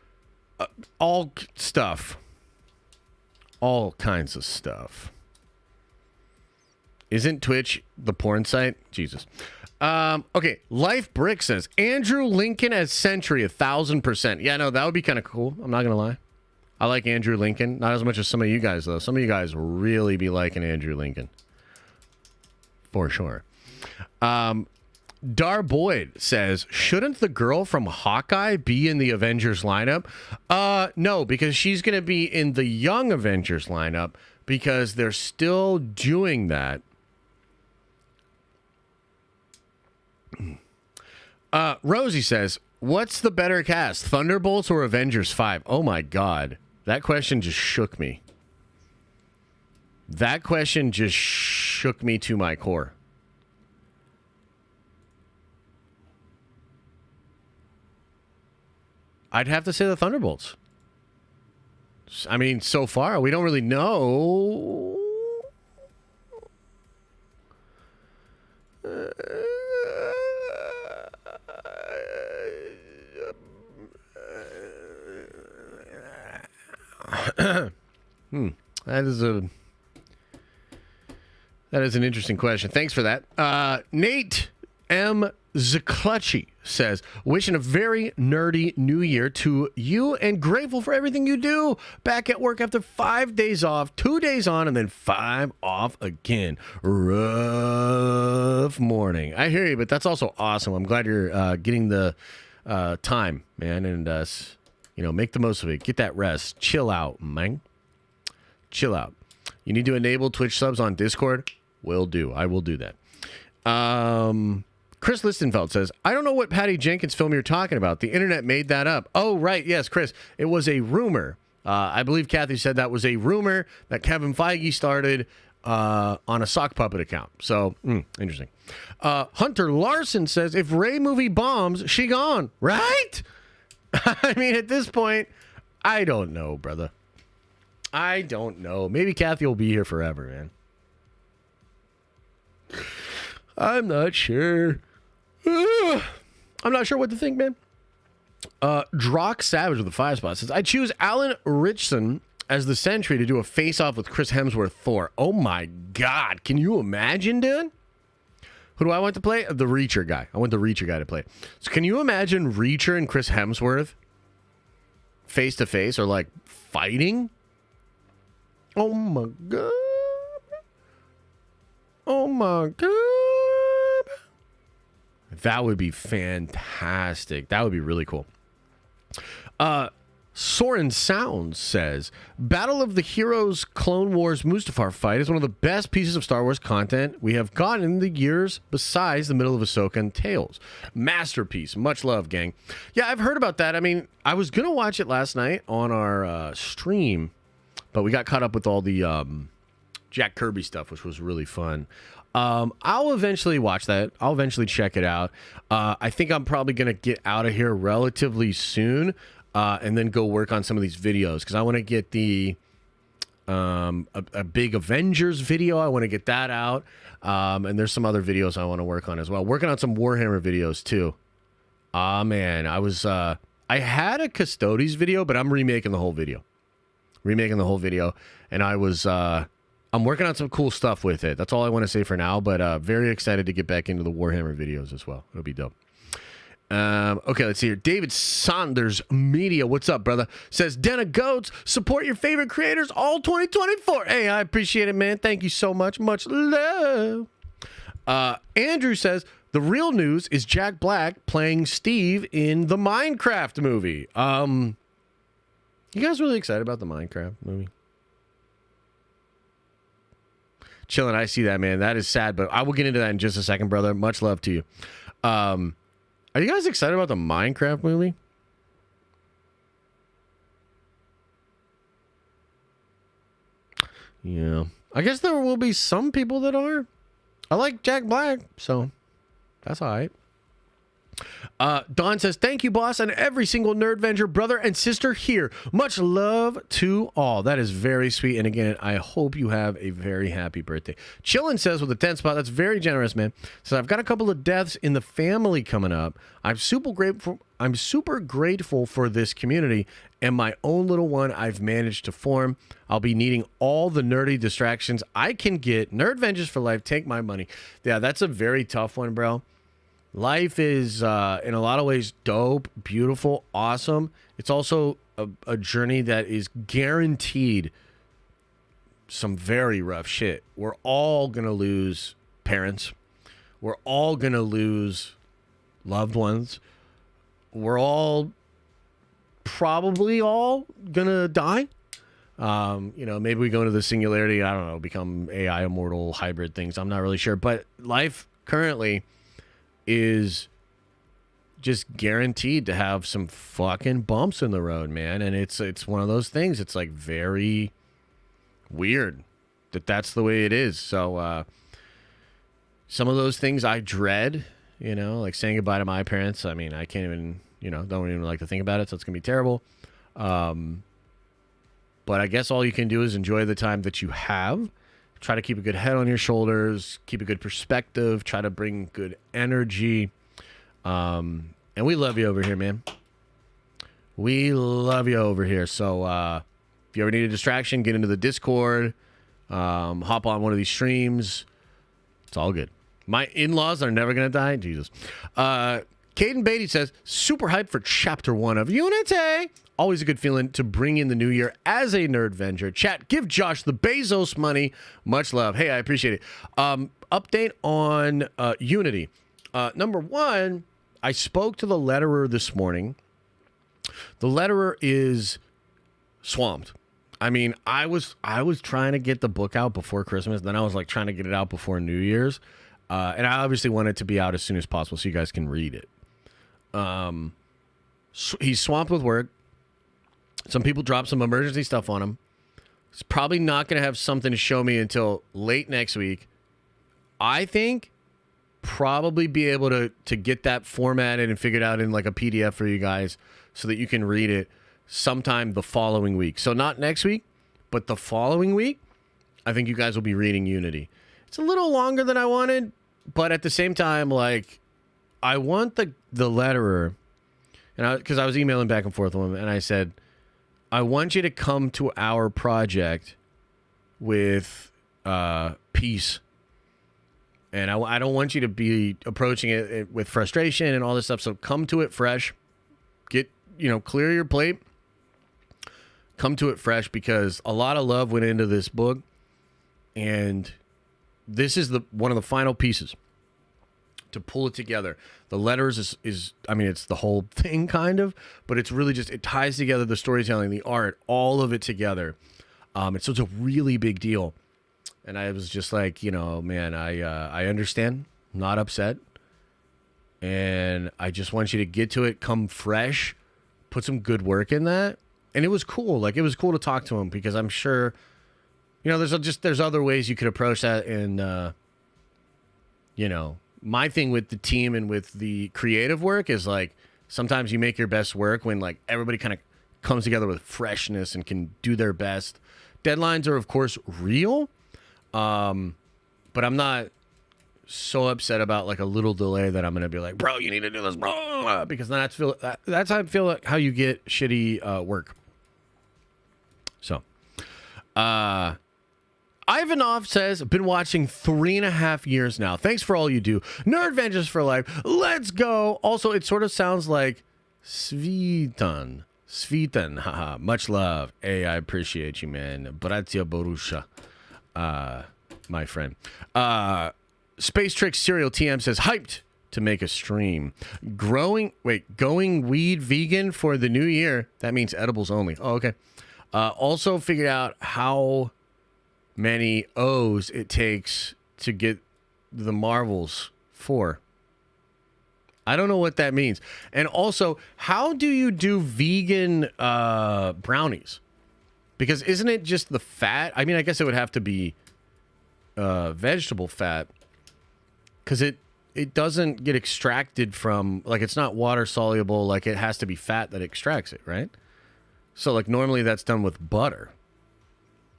all stuff. All kinds of stuff. Isn't Twitch the porn site? Jesus. Okay, Life Brick says, Andrew Lincoln as Sentry, 1,000%. Yeah, no, that would be kind of cool. I'm not going to lie. I like Andrew Lincoln. Not as much as some of you guys, though. Some of you guys really be liking Andrew Lincoln. For sure. Dar Boyd says, shouldn't the girl from Hawkeye be in the Avengers lineup? No, because she's going to be in the Young Avengers lineup because they're still doing that. Rosie says, what's the better cast, Thunderbolts or Avengers 5? Oh my God. That question just shook me. That question just shook me to my core. I'd have to say the Thunderbolts. I mean, so far, we don't really know. That is an interesting question. Thanks for that. Nate M. Zclutchy says, wishing a very nerdy new year to you and grateful for everything you do. Back at work after 5 days off, 2 days on, and then 5 off again. Rough morning. I hear you, but that's also awesome. I'm glad you're getting the time, man, and make the most of it. Get that rest. Chill out, man. Chill out. You need to enable Twitch subs on Discord? Will do. I will do that. Chris Listenfeld says, I don't know what Patty Jenkins film you're talking about. The internet made that up. Oh, right. Yes, Chris. It was a rumor. I believe Kathy said that was a rumor that Kevin Feige started on a sock puppet account. So, interesting. Hunter Larson says, if Rey movie bombs, she gone. Right? I mean, at this point, I don't know, brother. I don't know. Maybe Kathy will be here forever, man. I'm not sure. I'm not sure what to think, man. Drock Savage with the 5 spots says, I choose Alan Ritchson as the Sentry to do a face-off with Chris Hemsworth Thor. Oh, my God. Can you imagine, dude? Who do I want to play? The Reacher guy. I want the Reacher guy to play. So can you imagine Reacher and Chris Hemsworth face-to-face or, like, fighting? Oh, my God. Oh, my God. That would be fantastic. That would be really cool. Soren Sounds says, Battle of the Heroes Clone Wars Mustafar fight is one of the best pieces of Star Wars content we have gotten in the years besides the middle of Ahsoka and Tales. Masterpiece. Much love, gang. Yeah, I've heard about that. I mean, I was going to watch it last night on our stream, but we got caught up with all the Jack Kirby stuff, which was really fun. I'll eventually watch that. I'll eventually check it out. I think I'm probably going to get out of here relatively soon and then go work on some of these videos because I want to get the a big Avengers video. I want to get that out. And there's some other videos I want to work on as well. Working on some Warhammer videos too. Man, I had a Custodes video, but I'm remaking the whole video. And I'm working on some cool stuff with it. That's all I want to say for now, but very excited to get back into the Warhammer videos as well. It'll be dope. Okay, let's see here. David Saunders Media, what's up, brother? Says, Den of Goats, support your favorite creators all 2024. Hey, I appreciate it, man. Thank you so much. Much love. Andrew says, the real news is Jack Black playing Steve in the Minecraft movie. You guys really excited about the Minecraft movie? Chilling, I see that, man. That is sad, but I will get into that in just a second, brother. Much love to you. Are you guys excited about the Minecraft movie? Yeah. I guess there will be some people that are. I like Jack Black, so that's all right. Don says, thank you, boss, and every single Nerdvenger brother and sister here. Much love to all. That is very sweet. And again, I hope you have a very happy birthday. Chillin says with a 10 spot, that's very generous, man. So I've got a couple of deaths in the family coming up. I'm super grateful for this community and my own little one I've managed to form. I'll be needing all the nerdy distractions I can get. Nerdvengers for life. Take my money. Yeah, that's a very tough one, bro. Life is, in a lot of ways, dope, beautiful, awesome. It's also a journey that is guaranteed some very rough shit. We're all going to lose parents. We're all going to lose loved ones. We're all probably all going to die. Maybe we go into the singularity, I don't know, become AI immortal hybrid things. I'm not really sure. But life currently is just guaranteed to have some fucking bumps in the road, man. And it's one of those things. It's like very weird that that's the way it is. So some of those things I dread, like saying goodbye to my parents. I mean, I can't even, don't even like to think about it. So it's going to be terrible. But I guess all you can do is enjoy the time that you have. Try to keep a good head on your shoulders, keep a good perspective, try to bring good energy. And we love you over here, man. We love you over here. So if you ever need a distraction, get into the Discord, hop on one of these streams. It's all good. My in-laws are never going to die. Jesus. Caden Beatty says, super hyped for Chapter 1 of Unity. Always a good feeling to bring in the new year as a Nerdvenger. Chat, give Josh the Bezos money. Much love. Hey, I appreciate it. Update on Unity. Number one, I spoke to the letterer this morning. The letterer is swamped. I mean, I was trying to get the book out before Christmas. Then I was like trying to get it out before New Year's. And I obviously want it to be out as soon as possible so you guys can read it. He's swamped with work. Some people dropped some emergency stuff on him. He's probably not going to have something to show me until late next week. I think probably be able to get that formatted and figured out in like a PDF for you guys so that you can read it sometime the following week. So not next week, but the following week, I think you guys will be reading Unity. It's a little longer than I wanted, but at the same time, like, I want the letterer, and because I was emailing back and forth with him, and I said, I want you to come to our project with peace. And I don't want you to be approaching it with frustration and all this stuff. So come to it fresh. Clear your plate. Come to it fresh because a lot of love went into this book. And this is one of the final pieces to pull it together. The letters is it's the whole thing kind of, but it's really just, it ties together the storytelling, the art, all of it together. So it's a really big deal. And I was just like, man, I understand, I'm not upset. And I just want you to get to it, come fresh, put some good work in that. And it was cool. Like, it was cool to talk to him because I'm sure, there's other ways you could approach that. And, my thing with the team and with the creative work is like, sometimes you make your best work when like everybody kind of comes together with freshness and can do their best. Deadlines are, of course, real. But I'm not so upset about like a little delay that I'm going to be like, bro, you need to do this, bro. Because then that's how I feel like how you get shitty work. So, Ivanov says, been watching 3.5 years now. Thanks for all you do. Nerdvengers for life. Let's go. Also, it sort of sounds like Svitan. Haha. Much love. Hey, I appreciate you, man. Bratia Borussia. My friend. Space Trick Serial TM says, hyped to make a stream. Going weed vegan for the new year. That means edibles only. Oh, okay. Also figured out how many O's it takes to get the Marvels 4. I don't know what that means. And also, how do you do vegan brownies? Because isn't it just the fat? I mean, I guess it would have to be vegetable fat. Because it doesn't get extracted from, like, it's not water soluble. Like, it has to be fat that extracts it, right? So, like, normally that's done with butter.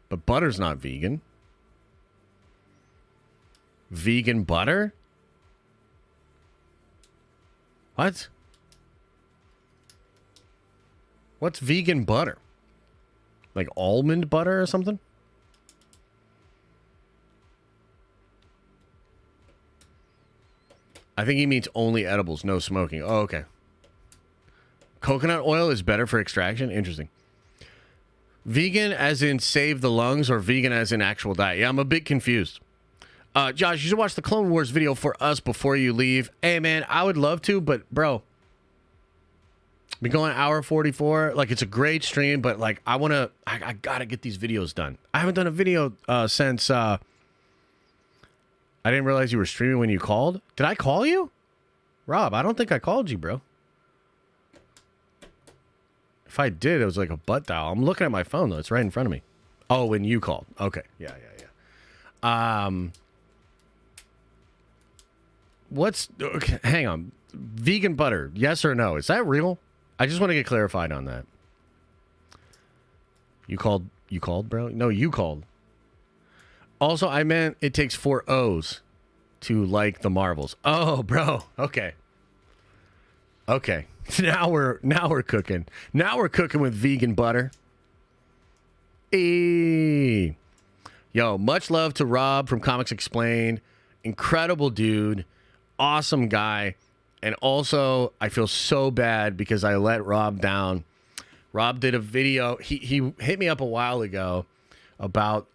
But butter's not vegan. Vegan butter? What? What's vegan butter? Like almond butter or something? I think he means only edibles, no smoking. Oh, okay. Coconut oil is better for extraction? Interesting. Vegan as in save the lungs or vegan as in actual diet? Yeah, I'm a bit confused. Josh, you should watch the Clone Wars video for us before you leave. Hey, man, I would love to, but, bro, been going hour 44. Like, it's a great stream, but, like, I got to get these videos done. I haven't done a video since, I didn't realize you were streaming when you called. Did I call you? Rob, I don't think I called you, bro. If I did, it was like a butt dial. I'm looking at my phone, though. It's right in front of me. Oh, when you called. Okay. Yeah. Okay, hang on. Vegan butter, yes or no? Is that real? I just want to get clarified on that. You called, bro? No, you called. Also, I meant it takes 4 O's to like the Marvels. Oh, bro. Okay. Now we're cooking. Now we're cooking with vegan butter. Yo, much love to Rob from Comics Explained incredible dude, awesome guy. And also, I feel so bad because I let Rob down. Rob did a video. He hit me up a while ago about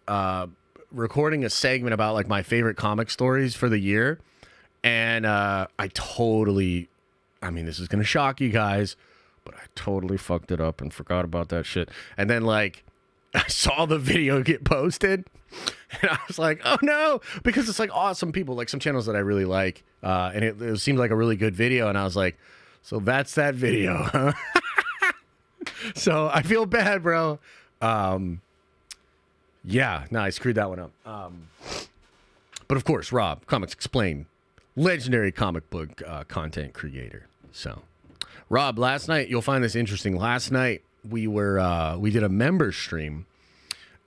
recording a segment about like my favorite comic stories for the year. And I mean, this is going to shock you guys, but I totally fucked it up and forgot about that shit. And then like I saw the video get posted and I was like, oh no, because it's like awesome people, like some channels that I really like. And it seemed like a really good video. And I was like, so that's that video, huh? So I feel bad, bro. Yeah, no, I screwed that one up. But of course, Rob, Comics Explained, legendary comic book content creator. So, Rob, last night, you'll find this interesting. Last night, we did a member stream,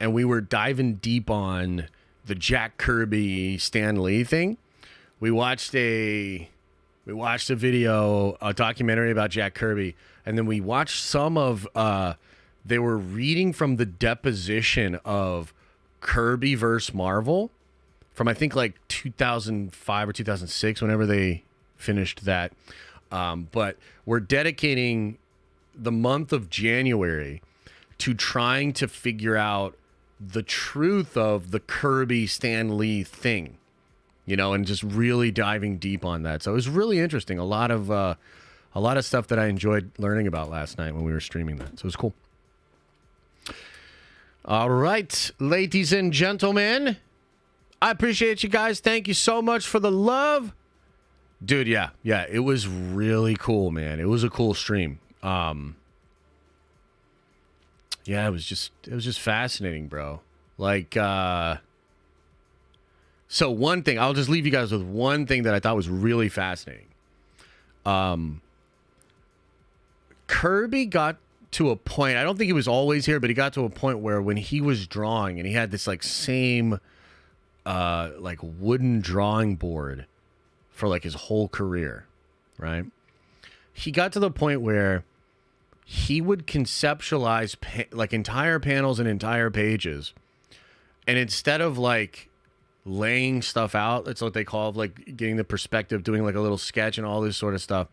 and we were diving deep on the Jack Kirby Stan Lee thing. We watched a video, a documentary about Jack Kirby, and then we watched some of they were reading from the deposition of Kirby versus Marvel from I think like 2005 or 2006, whenever they finished that. But we're dedicating the month of January to trying to figure out the truth of the Kirby Stan Lee thing, you know, and just really diving deep on that. So it was really interesting. A lot of stuff that I enjoyed learning about last night when we were streaming that. So it was cool. All right, ladies and gentlemen, I appreciate you guys. Thank you so much for the love. Dude, yeah, it was really cool, man. It was a cool stream. Yeah, it was just fascinating, bro. Like, so one thing, I'll just leave you guys with one thing that I thought was really fascinating. Kirby got to a point, I don't think he was always here, but he got to a point where when he was drawing and he had this like same like wooden drawing board for like his whole career, right? He got to the point where he would conceptualize like entire panels and entire pages, and instead of like laying stuff out, that's what they call like getting the perspective, doing like a little sketch and all this sort of stuff,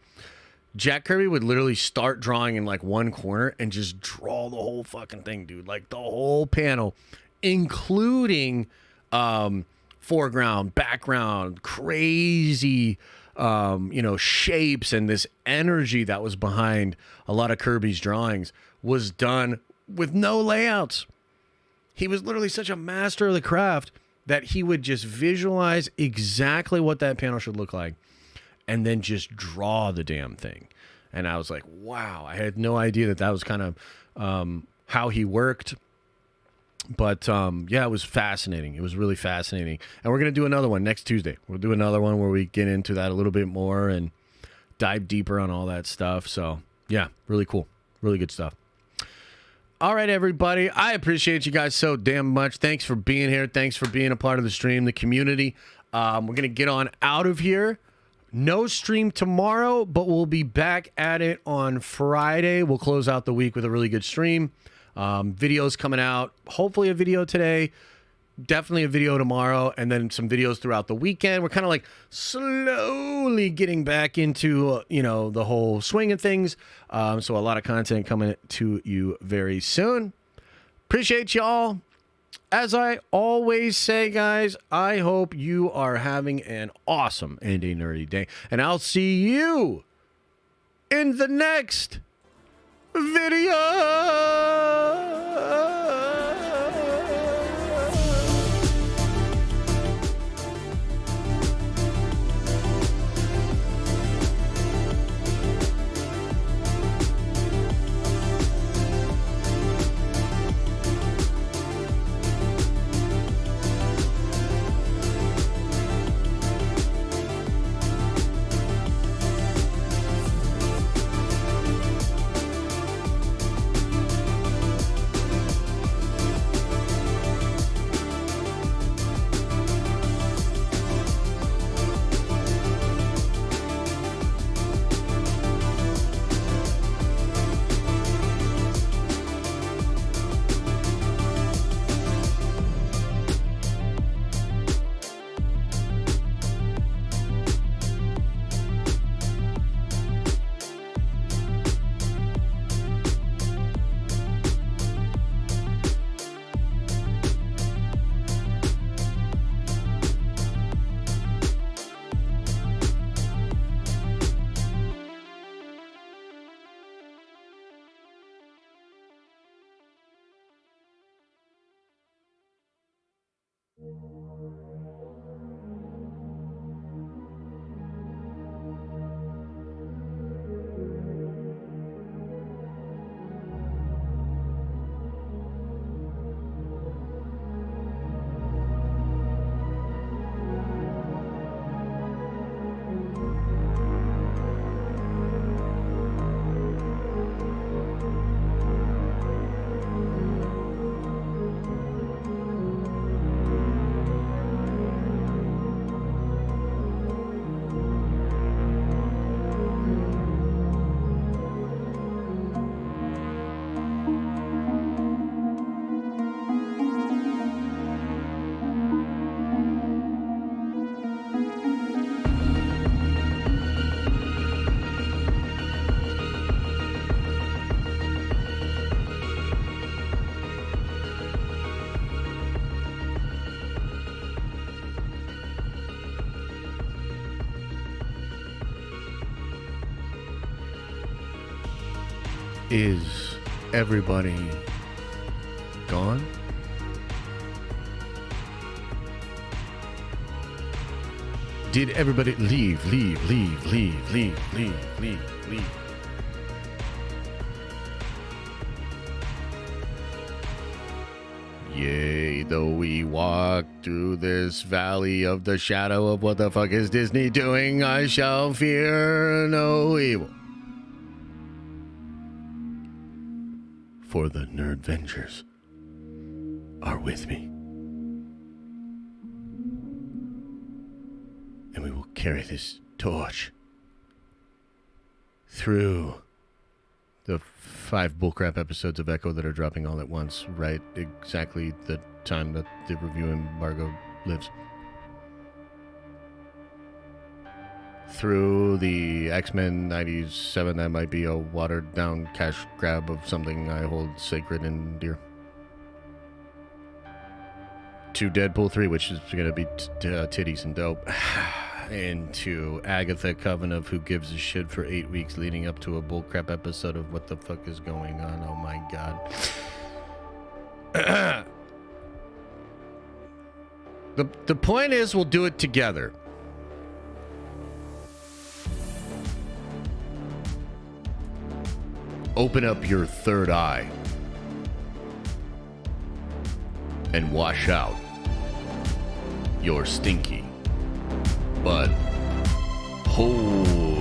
Jack Kirby would literally start drawing in like one corner and just draw the whole fucking thing, dude. Like the whole panel, including foreground, background, crazy, shapes, and this energy that was behind a lot of Kirby's drawings was done with no layouts. He was literally such a master of the craft that he would just visualize exactly what that panel should look like and then just draw the damn thing. And I was like, wow, I had no idea that was kind of how he worked. But yeah, it was fascinating. It was really fascinating. And we're going to do another one next Tuesday. We'll do another one where we get into that a little bit more and dive deeper on all that stuff. So yeah, really cool. Really good stuff. All right, everybody. I appreciate you guys so damn much. Thanks for being here. Thanks for being a part of the stream, the community. We're going to get on out of here. No stream tomorrow, but we'll be back at it on Friday. We'll close out the week with a really good stream. Videos coming out. Hopefully a video today. Definitely a video tomorrow. And then some videos throughout the weekend. We're kind of like slowly getting back into, the whole swing of things. So a lot of content coming to you very soon. Appreciate y'all. As I always say, guys, I hope you are having an awesome and a nerdy day. And I'll see you in the next video. Is everybody gone? Did everybody leave? Yea, though we walk through this valley of the shadow of what the fuck is Disney doing, I shall fear no evil. For the Nerdvengers are with me. And we will carry this torch through the 5 bullcrap episodes of Echo that are dropping all at once, right exactly the time that the review embargo lives. Through the X-Men 97, that might be a watered-down cash grab of something I hold sacred and dear. To Deadpool 3, which is going to be titties and dope. And to Agatha Covenant, who gives a shit for 8 weeks leading up to a bullcrap episode of what the fuck is going on. Oh my god. The point is, we'll do it together. Open up your third eye and wash out your stinky but holy